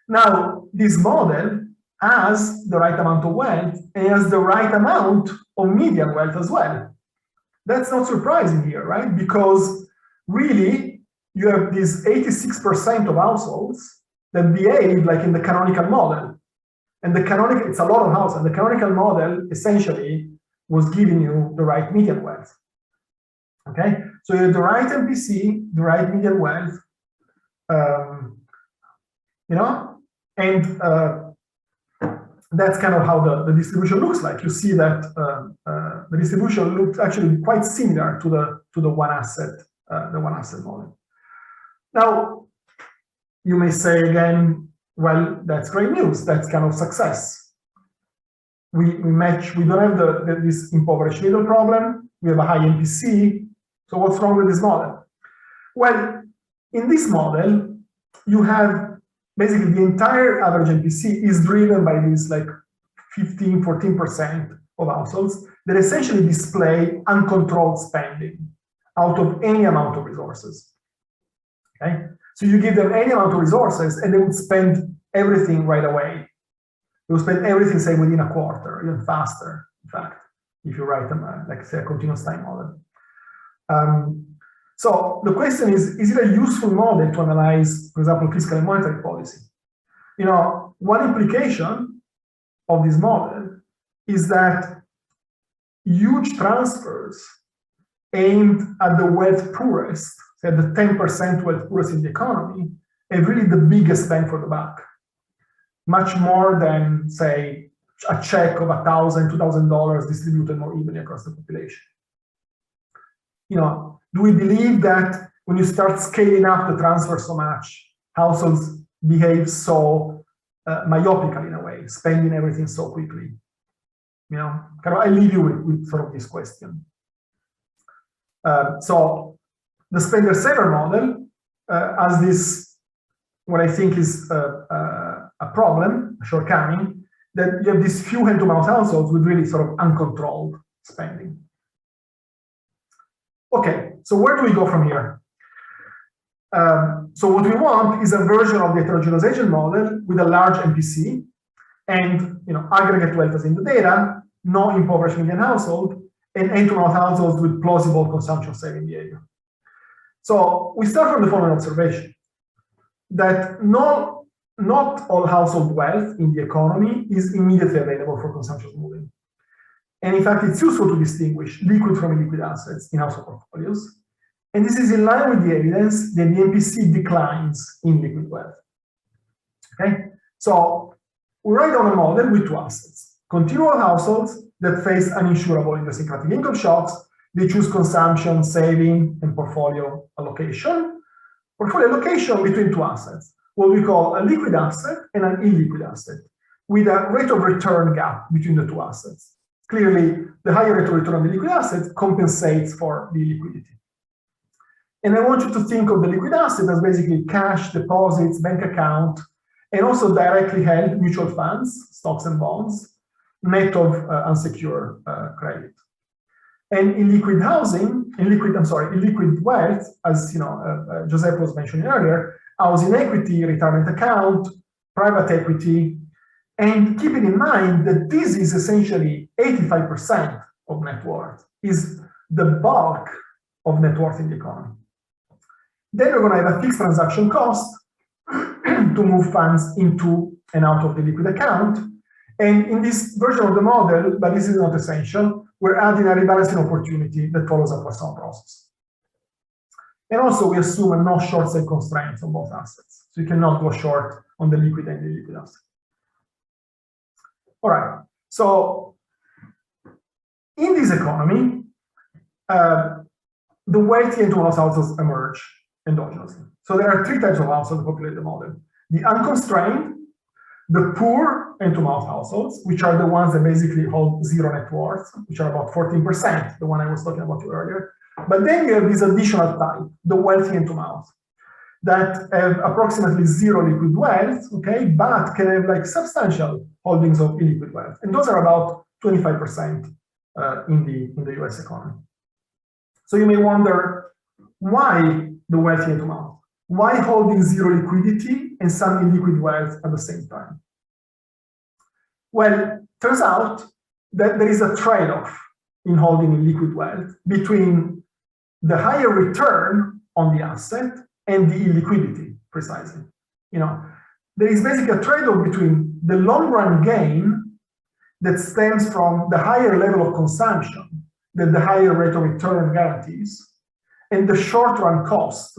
Now, this model has the right amount of wealth and has the right amount of median wealth as well. That's not surprising here, right? Because really, you have these 86% of households that behave like in the canonical model. And the canonical, it's a lot of households. The canonical model essentially was giving you the right median wealth. Okay? So you have the right MPC, the right median wealth, you know, and that's kind of how the distribution looks like. You see that the distribution looks actually quite similar to the one asset model. Now, you may say again, well, that's great news. That's kind of success. We don't have this impoverished middle problem. We have a high MPC. So what's wrong with this model? Well, in this model, you have basically the entire average MPC is driven by these like 15–14% of households that essentially display uncontrolled spending out of any amount of resources. Okay, so you give them any amount of resources and they would spend everything right away. They would spend everything, say, within a quarter, even faster, in fact, if you write them like say a continuous time model. So the question is it a useful model to analyze, for example, fiscal and monetary policy? You know, one implication of this model is that huge transfers aimed at the wealth poorest, say the 10% wealth poorest in the economy, have really the biggest bang for the buck. Much more than, say, a check of $1,000, $2,000 distributed more evenly across the population. You know, do we believe that when you start scaling up the transfer so much, households behave so myopically in a way, spending everything so quickly. You know, kind of, I leave you with sort of this question. So the spender-saver model has this, what I think is a problem, a shortcoming, that you have these few hand-to-mouth households with really sort of uncontrolled spending. Okay, so where do we go from here? So what we want is a version of the heterogeneization model with a large MPC and aggregate wealth as in the data, no impoverished median household, and hand-to-mouth households with plausible consumption saving behavior. So we start from the following observation, that not all household wealth in the economy is immediately available for consumption moving. And in fact, it's useful to distinguish liquid from illiquid assets in household portfolios. And this is in line with the evidence that the MPC declines in liquid wealth. Okay, so we write down a model with two assets. Continual households that face uninsurable idiosyncratic income shocks, they choose consumption, saving, and portfolio allocation. Portfolio allocation between two assets, what we call a liquid asset and an illiquid asset, with a rate of return gap between the two assets. Clearly, the higher rate of return on the liquid asset compensates for the illiquidity. And I want you to think of the liquid asset as basically cash, deposits, bank account, and also directly held mutual funds, stocks and bonds, net of unsecured credit. And illiquid illiquid wealth, as Giuseppe was mentioning earlier, housing equity, retirement account, private equity, and keeping in mind that this is essentially 85% of net worth, is the bulk of net worth in the economy. Then we're going to have a fixed transaction cost to move funds into and out of the liquid account. And in this version of the model, but this is not essential, we're adding a rebalancing opportunity that follows a Poisson process. And also we assume a no short sale constraints on both assets. So you cannot go short on the liquid and the illiquid asset. All right, so in this economy, the wealthy hand-to-mouth households emerge endogenously. So there are three types of households that populate the model. The unconstrained, the poor hand-to-mouth households, which are the ones that basically hold zero net worth, which are about 14%, the one I was talking about earlier. But then you have this additional type, the wealthy hand-to-mouth, that have approximately zero liquid wealth, okay, but can have like substantial holdings of illiquid wealth. And those are about 25% in the US economy. So you may wonder, why the wealthy hand-to-mouth? Why holding zero liquidity and some illiquid wealth at the same time? Well, turns out that there is a trade-off in holding illiquid wealth between the higher return on the asset and the illiquidity, precisely. There is basically a trade-off between the long-run gain that stems from the higher level of consumption that the higher rate of return guarantees, and the short-run cost,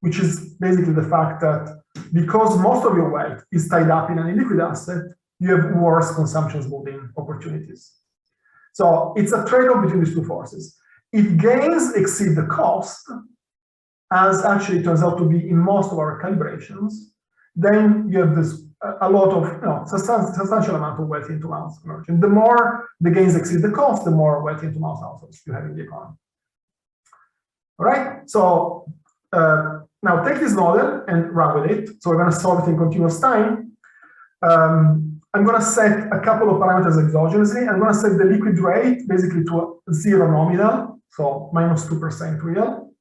which is basically the fact that because most of your wealth is tied up in an illiquid asset, you have worse consumption smoothing opportunities. So it's a trade-off between these two forces. If gains exceed the cost, as actually turns out to be in most of our calibrations, then you have this a lot of substantial amount of wealthy hand-to-mouth emerging. The more the gains exceed the cost, the more wealthy hand-to-mouth households you have in the economy. All right, so now take this model and run with it. So we're going to solve it in continuous time. I'm going to set a couple of parameters exogenously. I'm going to set the liquid rate basically to a zero nominal, so minus 2% real.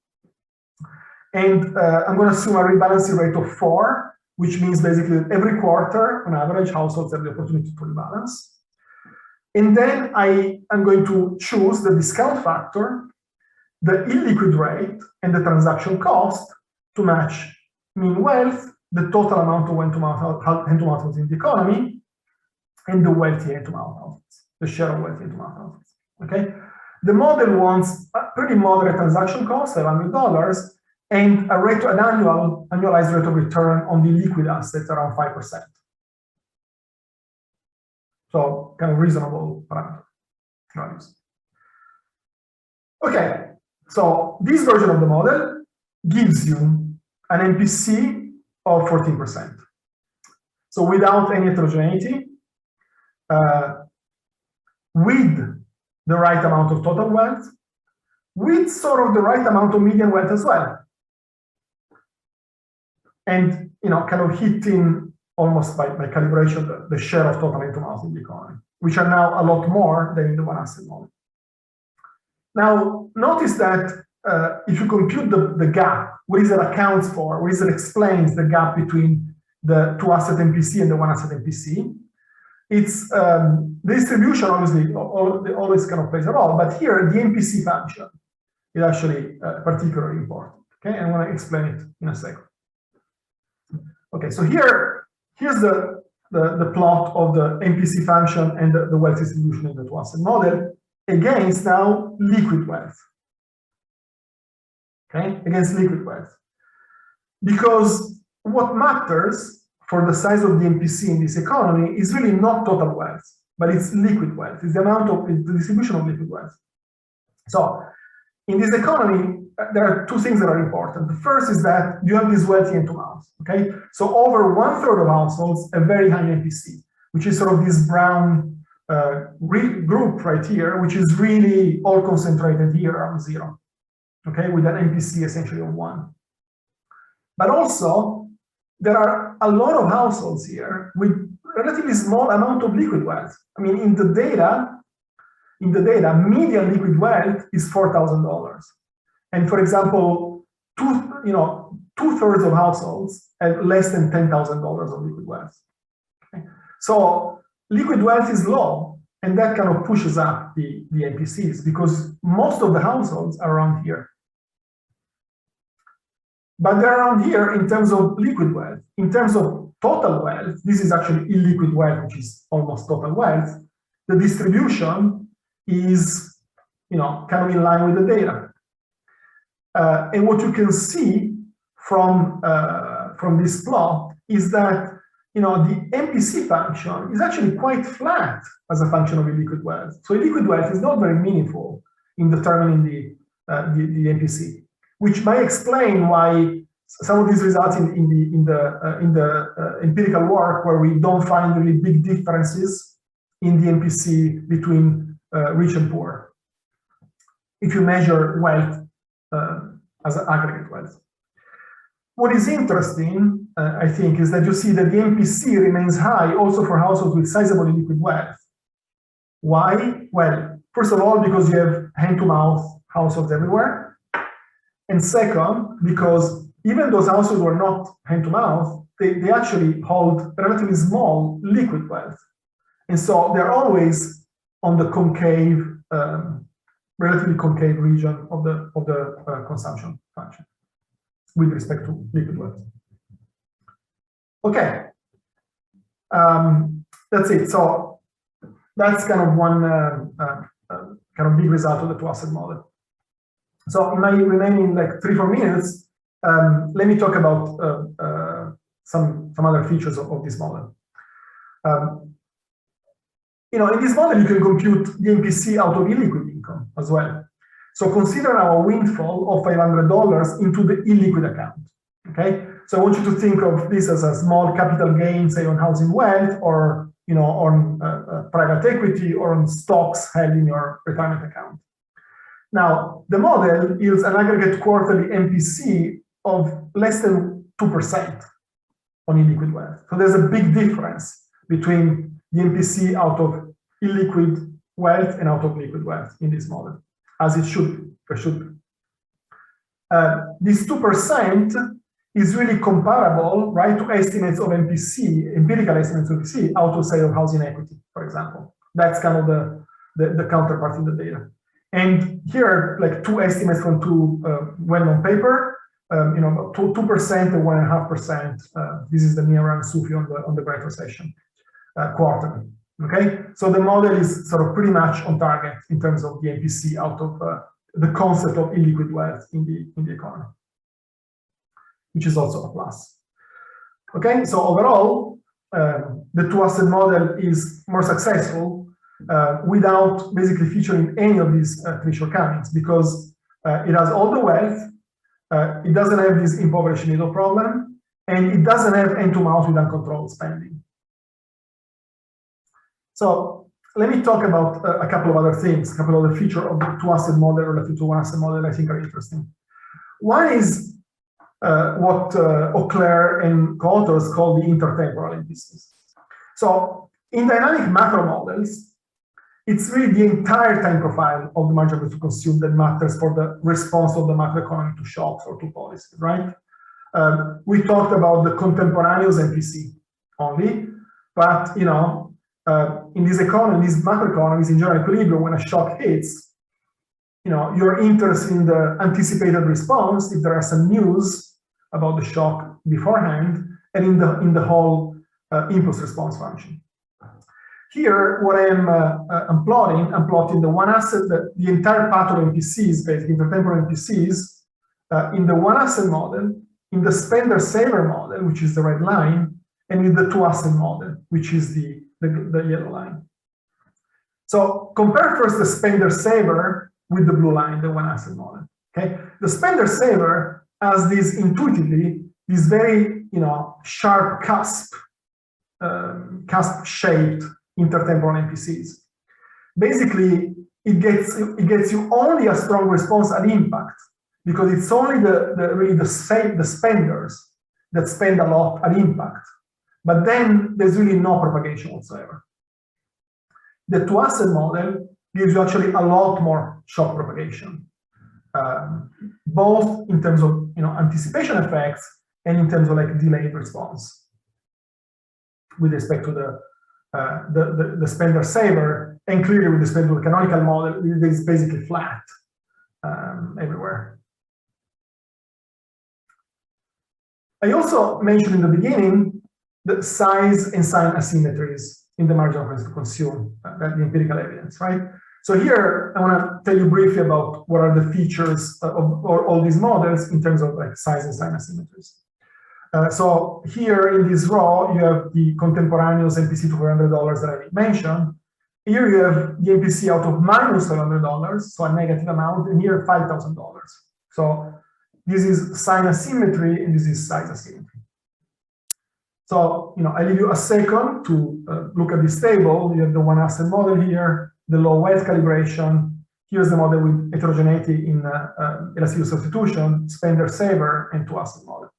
And I'm going to assume a rebalancing rate of 4, which means basically every quarter, on average, households have the opportunity to rebalance. And then I am going to choose the discount factor, the illiquid rate, and the transaction cost to match mean wealth, the total amount of hand-to-mouth households in the economy, and the wealthy hand-to-mouth households, the share of wealthy hand-to-mouth households. Okay, the model wants a pretty moderate transaction cost, $700, and an annualized rate of return on the liquid assets around 5%. So kind of reasonable parameter values. Okay, so this version of the model gives you an MPC of 14%. So without any heterogeneity, with the right amount of total wealth, with sort of the right amount of median wealth as well. And kind of hitting almost by calibration the share of total hand-to-mouth in the economy, which are now a lot more than in the one asset model. Now, notice that if you compute the gap, what is it accounts for, what is it explains the gap between the two asset MPC and the one asset MPC, it's the distribution obviously always kind of plays a role, but here the MPC function is actually particularly important. Okay, and I'm going to explain it in a second. Okay, so here's the plot of the MPC function and the wealth distribution in the two asset model against now liquid wealth. Okay, against liquid wealth. Because what matters for the size of the MPC in this economy is really not total wealth, but it's liquid wealth. It's the amount of the distribution of liquid wealth. So in this economy, there are two things that are important. The first is that you have this wealthy hand-to-mouth. Okay, so over 1/3 of households, a very high MPC, which is sort of this brown group right here, which is really all concentrated here around 0. Okay, with an MPC essentially of 1. But also, there are a lot of households here with relatively small amount of liquid wealth. I mean, in the data, median liquid wealth is $4,000. And for example, 2/3 of households have less than $10,000 of liquid wealth. Okay? So liquid wealth is low, and that kind of pushes up the MPCs because most of the households are around here. But they're around here in terms of liquid wealth. In terms of total wealth, this is actually illiquid wealth, which is almost total wealth. The distribution is, kind of in line with the data. And what you can see from this plot is that, the MPC function is actually quite flat as a function of illiquid wealth. So illiquid wealth is not very meaningful in determining the MPC, which might explain why some of these results in the empirical work where we don't find really big differences in the MPC between rich and poor, if you measure wealth as an aggregate wealth. What is interesting, I think, is that you see that the MPC remains high also for households with sizable illiquid wealth. Why? Well, first of all, because you have hand-to-mouth households everywhere. And second, because even those households who are not hand-to-mouth, they actually hold relatively small liquid wealth. And so they're always on the concave, relatively concave region of the consumption function with respect to liquid wealth. Okay, that's it. So that's kind of one kind of big result of the two-asset model. So in my remaining like 3-4 minutes, let me talk about some other features of this model. In this model, you can compute the MPC out of illiquid income as well. So consider our windfall of $500 into the illiquid account. Okay, so I want you to think of this as a small capital gain, say on housing wealth, or on private equity, or on stocks held in your retirement account. Now, the model yields an aggregate quarterly MPC of less than 2% on illiquid wealth. So there's a big difference between the MPC out of illiquid wealth and out of liquid wealth in this model, as it should be. This 2% is really comparable, right, to estimates of MPC, empirical estimates of MPC out of, say, of housing equity, for example. That's kind of the counterpart in the data. And here are like two estimates from two well-known paper, 2% and 1.5%. This is the Mira and Sufi on the Great Recession quarterly. Okay, so the model is sort of pretty much on target in terms of the MPC out of the concept of illiquid wealth in the economy, which is also a plus. Okay, so overall, the two-asset model is more successful without basically featuring any of these three shortcomings, because it has all the wealth, It doesn't have this impoverished middle problem, and it doesn't have hand-to-mouth with uncontrolled spending. So let me talk about a couple of other things, a couple of the features of the two-asset model relative to one-asset model I think are interesting. One is what Auclair and co-authors call the intertemporal MPCs. So in dynamic macro models, it's really the entire time profile of the marginal to consume that matters for the response of the macroeconomy to shocks or to policies, right? We talked about the contemporaneous MPC only, but you know, in this economy, these macroeconomies in general equilibrium, when a shock hits, you know, you're interested in the anticipated response if there are some news about the shock beforehand, and in the whole impulse response function. Here, what I'm plotting the one asset, the entire path of MPCs, basically intertemporal MPCs, in the one asset model, in the spender-saver model, which is the red line, and in the two asset model, which is the yellow line. So compare first the spender-saver with the blue line, the one asset model. Okay, the spender-saver has this intuitively, this very sharp cusp-shaped intertemporal MPCs. Basically, it gets you only a strong response at impact, because it's only the spenders that spend a lot at impact. But then there's really no propagation whatsoever. The two-asset model gives you actually a lot more shock propagation, both in terms of anticipation effects and in terms of like delayed response with respect to the spender-saver, and clearly with respect to the canonical model, it is basically flat everywhere. I also mentioned in the beginning the size and sign asymmetries in the marginal propensity to consume, the empirical evidence, right? So here, I want to tell you briefly about what are the features of all these models in terms of like size and sign asymmetries. So here in this row, you have the contemporaneous MPC to $400 that I mentioned. Here you have the MPC out of minus $500, so a negative amount, and here $5,000. So this is sign asymmetry, and this is size asymmetry. So I leave you a second to look at this table. You have the one asset model here, the low wet calibration. Here's the model with heterogeneity in elastic substitution, spender-saver, and two asset model.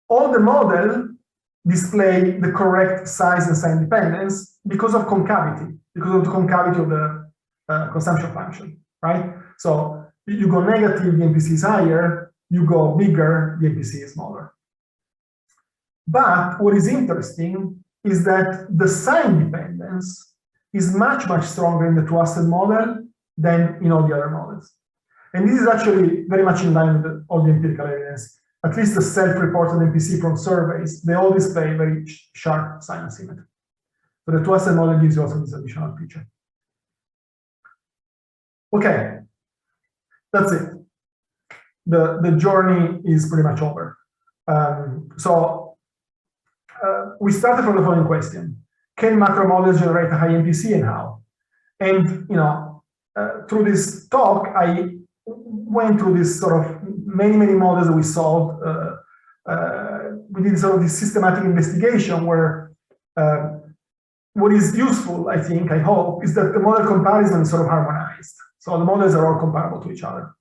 All the model display the correct size and sign dependence because of concavity, because of the concavity of the consumption function, right? So you go negative, the MPC is higher. You go bigger, the MPC is smaller. But what is interesting is that the sign dependence is much, much stronger in the two-asset model than in all the other models. And this is actually very much in line with all the empirical evidence. At least the self-reported MPC from surveys, they all display very sharp sign asymmetry. So the two-asset model gives you also this additional feature. Okay, that's it. The journey is pretty much over. We started from the following question: can macro models generate a high MPC, and how? And through this talk, I went through this sort of many models that we solved. We did sort of this systematic investigation where what is useful, I think, I hope, is that the model comparison is sort of harmonized. So the models are all comparable to each other.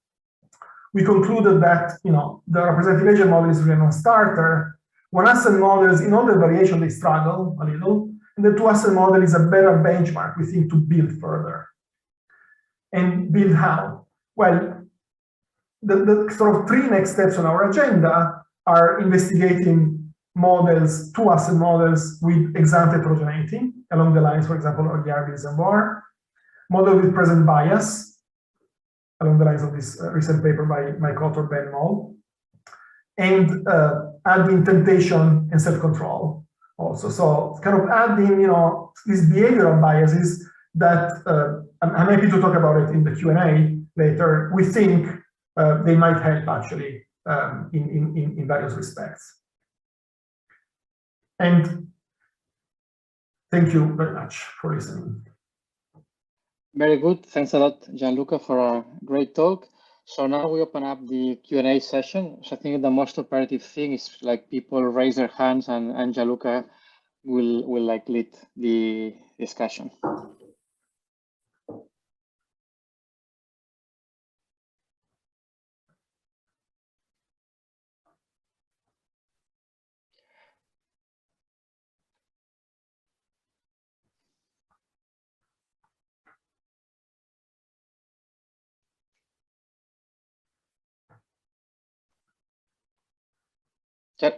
We concluded that the representative agent model is really a non-starter. One asset models, in all the variation, they struggle a little, and the two asset model is a better benchmark, we think, to build further. And build how? Well, the sort of three next steps on our agenda are investigating models, two asset models with ex-ante heterogeneity, along the lines, for example, of Yarvis and Bar, model with present bias, along the lines of this recent paper by my co-author Ben Moll, and adding temptation and self-control also. So kind of adding, these behavioral biases that I'm happy to talk about it in the Q&A later. We think they might help actually in various respects. And thank you very much for listening. Very good. Thanks a lot, Gianluca, for a great talk. So now we open up the Q&A session. So I think the most operative thing is like people raise their hands and Gianluca will like lead the discussion.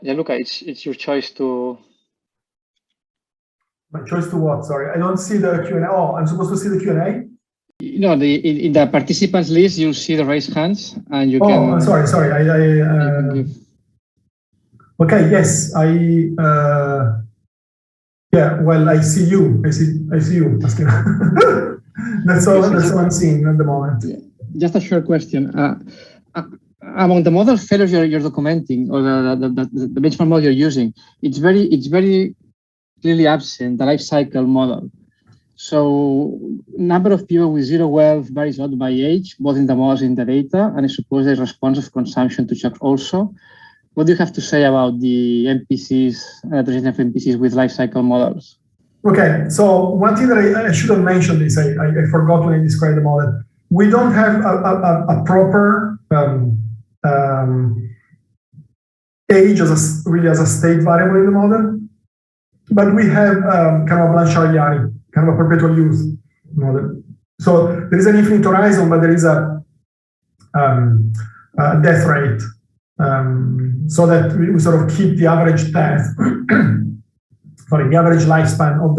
Gianluca, it's your choice to. My choice to what? Sorry, I don't see the Q&A. Oh, I'm supposed to see the Q&A? No, in the participants list, you'll see the raised hands, and you can. Oh, sorry. You can give. Okay. Yes, yeah. Well, I see you. I see you. That's all. That's all I'm seeing at the moment. Just a short question. Among the model failures you're documenting, or the benchmark model you're using, it's very clearly absent the life cycle model. So number of people with zero wealth varies a lot by age, both in the models and in the data, and I suppose there's response of consumption to shocks also. What do you have to say about the MPCs, the of MPCs with life cycle models? Okay, so one thing that I should have mentioned is I forgot when I described the model. We don't have a proper age as a state variable in the model, but we have kind of a Blanchard-Yari, kind of a perpetual youth model. So there is an infinite horizon, but there is a death rate, so that we sort of keep the average death, sorry, the average lifespan of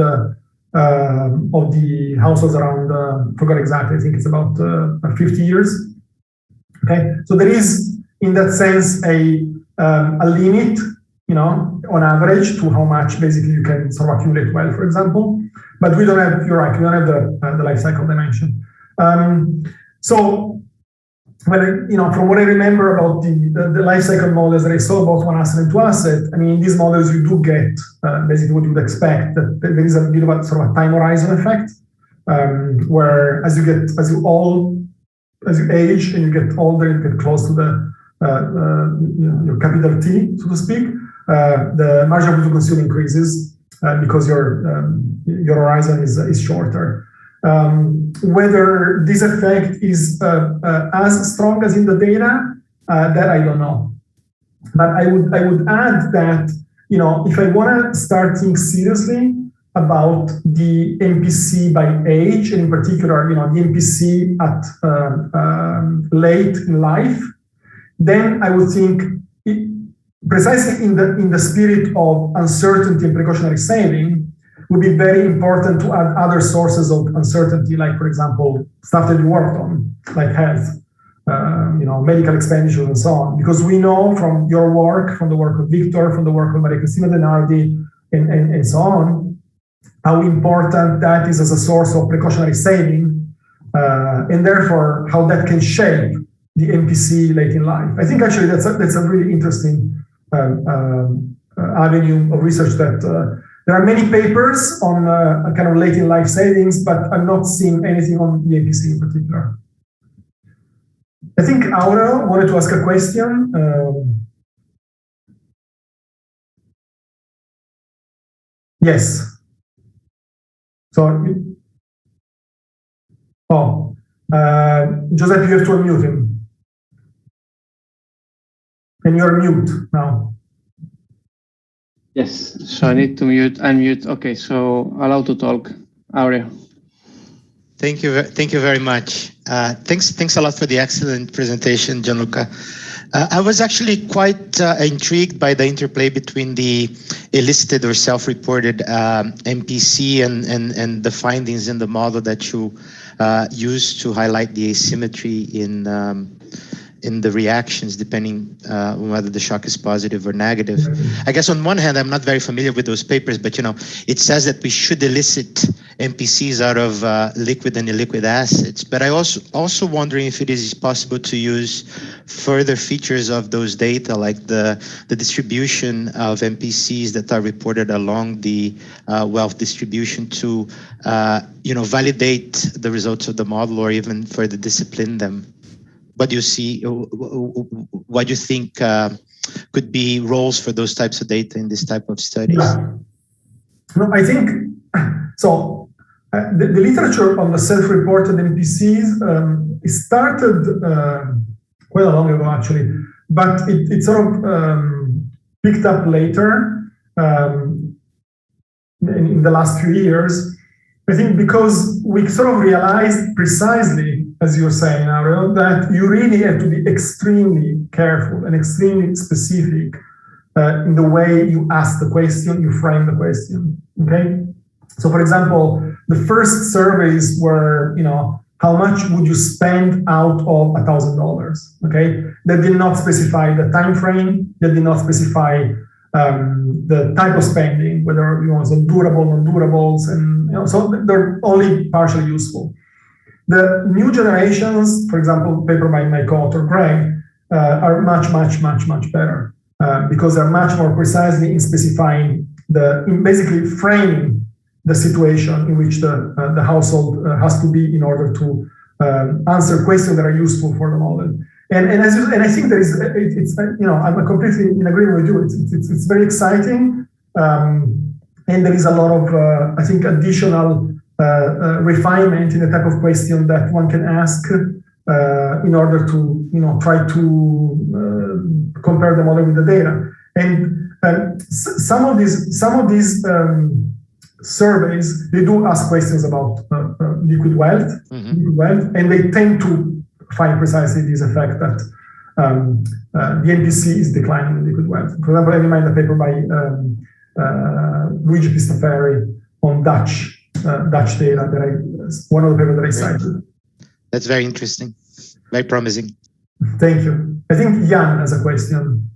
the households around, forgot exactly, I think it's about 50 years. Okay, so there is, in that sense, a limit, you know, on average to how much basically you can sort of accumulate wealth, for example. But we don't have, you're right, we don't have the life cycle dimension. So, well, you know, from what I remember about the life cycle models that I saw about one asset and two asset, I mean, in these models you do get basically what you would expect, that there is a bit of a sort of a time horizon effect, where as you age and you get older, you get close to the your capital T, so to speak, the marginal to consume increases because your horizon is shorter. Whether this effect is as strong as in the data, that I don't know. But I would add that, you know, if I want to start thinking seriously about the MPC by age, and in particular, you know, the MPC at late in life, then I would think precisely in the spirit of uncertainty and precautionary saving, would be very important to add other sources of uncertainty, like, for example, stuff that you worked on, like health, you know, medical expenditures and so on. Because we know from your work, from the work of Victor, from the work of Maria Cristina Denardi, and so on, how important that is as a source of precautionary saving, and therefore how that can shape the MPC late in life. I think actually that's a really interesting avenue of research that there are many papers on kind of late in life savings, but I'm not seeing anything on the MPC in particular. I think Aura wanted to ask a question. Yes. So, Joseph, you have to unmute him. And you're mute now. Yes, so I need to unmute. Okay, so allowed to talk. Aurea. Thank you very much. Thanks a lot for the excellent presentation, Gianluca. I was actually quite intrigued by the interplay between the elicited or self-reported MPC and the findings in the model that you used to highlight the asymmetry in the reactions depending on whether the shock is positive or negative. I guess on one hand, I'm not very familiar with those papers, but you know, it says that we should elicit MPCs out of liquid and illiquid assets. But I also wondering if it is possible to use further features of those data, like the distribution of MPCs that are reported along the wealth distribution to you know, validate the results of the model or even further discipline them. what do you see? What do you think could be roles for those types of data in this type of studies? Yeah. No, I think so. The literature on the self-reported MPCs started quite a long ago, actually, but it sort of picked up later in the last few years. I think because we sort of realized precisely, as you're saying, Ariel, that you really have to be extremely careful and extremely specific in the way you ask the question, you frame the question. Okay. So, for example, the first surveys were, how much would you spend out of $1,000? Okay, they did not specify the time frame. They did not specify the type of spending, whether some durable, non-durables, and so they're only partially useful. The new generations, for example, paper by my co-author Greg, are much better because they're much more precisely in specifying in basically framing the situation in which the household has to be in order to answer questions that are useful for the model. And I think there is, I'm completely in agreement with you. It's very exciting, and there is a lot of I think additional refinement in the type of question that one can ask in order to try to compare the model with the data. And some of these surveys, they do ask questions about liquid wealth, and they tend to find precisely this effect that the MPC is declining in liquid wealth. For example, I remind a paper by Luigi Pistaferi on Dutch data one of the papers that I cited. That's very interesting, very promising. Thank you. I think Jan has a question.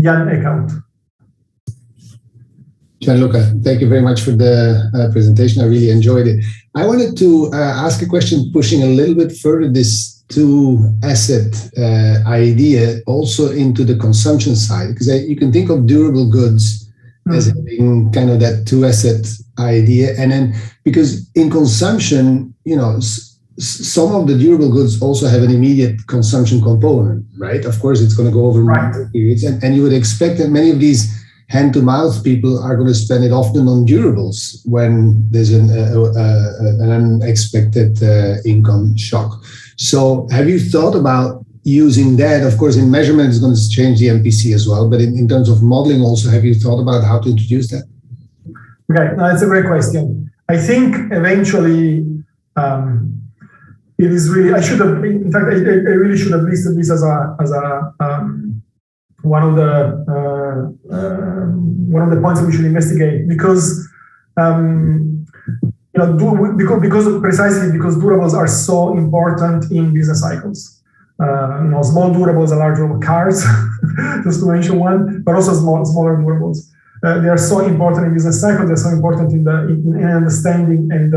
Jan Eckhout. Gianluca, thank you very much for the presentation. I really enjoyed it. I wanted to ask a question pushing a little bit further this two-asset idea also into the consumption side, because you can think of durable goods as having kind of that two-asset idea. And then because in consumption, some of the durable goods also have an immediate consumption component, right? Of course, it's going to go over multiple periods. And you would expect that many of these hand-to-mouth people are going to spend it often on durables when there's an unexpected income shock. So have you thought about using that? Of course, in measurement, it's going to change the MPC as well. But in terms of modeling also, have you thought about how to introduce that? Okay, no, that's a great question. I think eventually it is really, I should have, in fact, I really should have listed this as a one of the points that we should investigate, because precisely because durables are so important in business cycles. Small durables are larger cars, just to mention one, but also smaller durables. They are so important in business cycles. They're so important in understanding and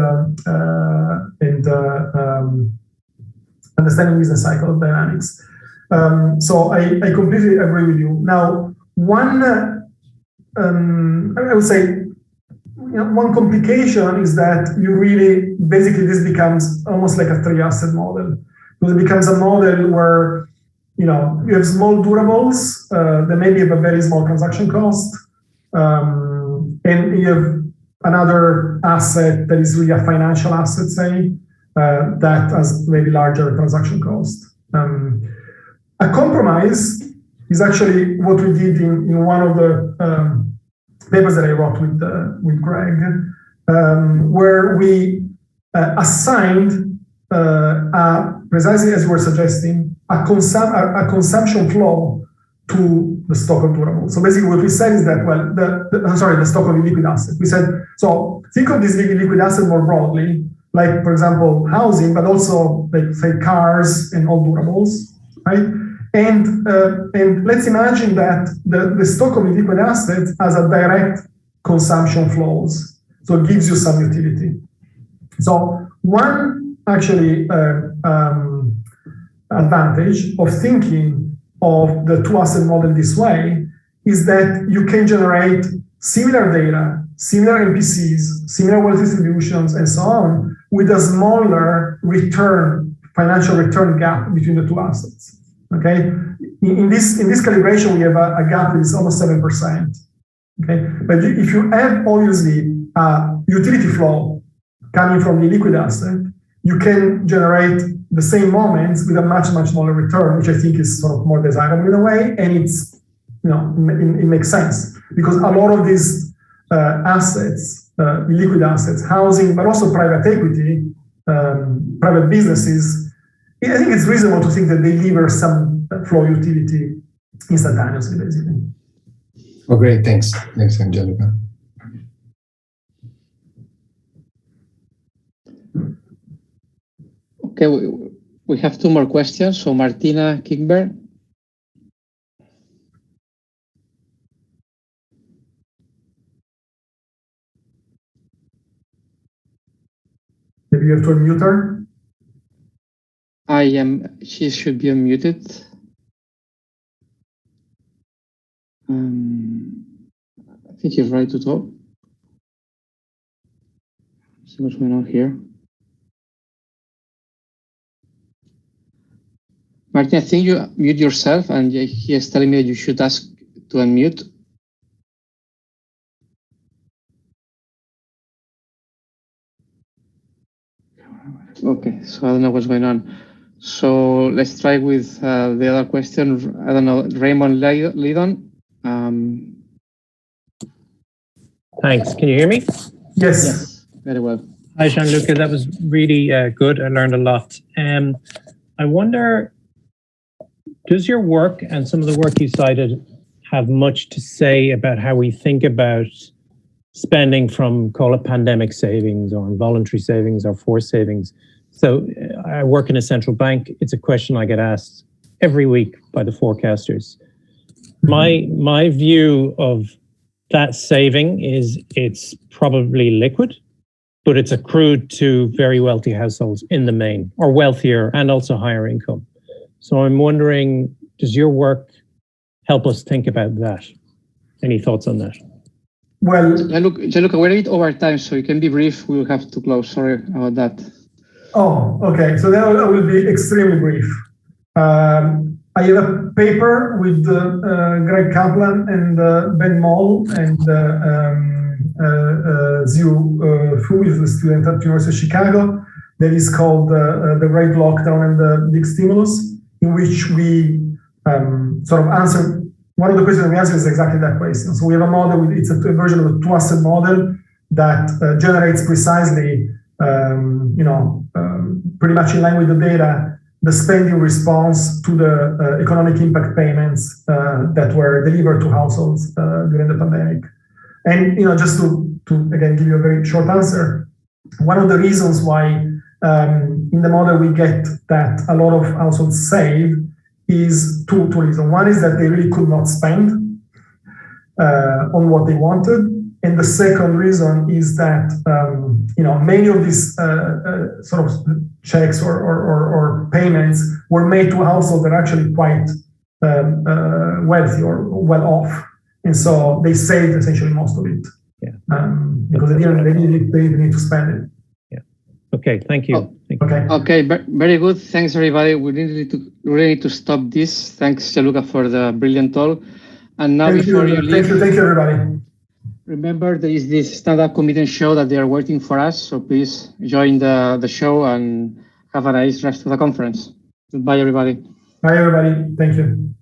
understanding business cycle dynamics. So I completely agree with you. Now, I would say, one complication is that basically this becomes almost like a three-asset model. Because it becomes a model where, you have small durables, that maybe have a very small transaction cost, and you have another asset that is really a financial asset, say, that has maybe larger transaction cost. A compromise is actually what we did in one of the papers that I wrote with Greg, where we assigned, precisely as you were suggesting, a consumption flow to the stock of durables. So basically what we said is that, the stock of illiquid asset. We said, so think of this illiquid asset more broadly, like, for example, housing, but also, like, say, cars and all durables, right? And let's imagine that the stock of illiquid assets has a direct consumption flows, so it gives you some utility. So one actually advantage of thinking of the two-asset model this way is that you can generate similar data, similar MPCs, similar wealth distributions, and so on, with a smaller return financial return gap between the two assets. Okay, in this calibration, we have a gap that is almost 7%. Okay, but if you add obviously utility flow coming from the liquid asset, you can generate the same moments with a much smaller return, which I think is sort of more desirable in a way, and it's it makes sense because a lot of these assets, liquid assets, housing, but also private equity, private businesses, I think it's reasonable to think that they deliver some flow utility instantaneously, basically. Oh, great. Thanks. Thanks, Gianluca. Okay, we have two more questions. So Martina Kingberg. Maybe you have to unmute her. She should be unmuted. I think she's ready to talk. See what's going on here. Martin, I think you mute yourself, and he is telling me that you should ask to unmute. Okay, so I don't know what's going on. So let's try with the other question. I don't know, Raymond Lidon. Thanks. Can you hear me? Yes. Very well. Hi, Gianluca. That was really good. I learned a lot. I wonder, does your work and some of the work you cited have much to say about how we think about spending from, call it pandemic savings or involuntary savings or forced savings? So I work in a central bank. It's a question I get asked every week by the forecasters. My view of that saving is it's probably liquid, but it's accrued to very wealthy households in the main, or wealthier and also higher income. So I'm wondering, does your work help us think about that? Any thoughts on that? Well, Gianluca, we're a bit over time, so you can be brief. We'll have to close. Sorry about that. Oh, okay. So then I will be extremely brief. I have a paper with Greg Kaplan and Ben Moll and Ziu Fu, is a student at the University of Chicago, that is called The Great Lockdown and the Big Stimulus, in which we sort of answer, one of the questions we answer is exactly that question. So we have a model, it's a version of a two-asset model that generates precisely, pretty much in line with the data, the spending response to the economic impact payments that were delivered to households during the pandemic. And just to again give you a very short answer, one of the reasons why in the model we get that a lot of households save is two reasons. One is that they really could not spend on what they wanted. And the second reason is that many of these sort of checks or payments were made to households that are actually quite wealthy or well off, and so they saved essentially most of it. Yeah. Because at the end they didn't need to spend it. Yeah. Okay. Thank you. Okay. Okay. Very good. Thanks, everybody. We really need to stop this. Thanks, Gianluca, for the brilliant talk. And now, before you leave, thank you, everybody. Remember, there is this stand-up comedian show that they are waiting for us, so please join the show and have a nice rest of the conference. Goodbye, everybody. Bye, everybody. Thank you.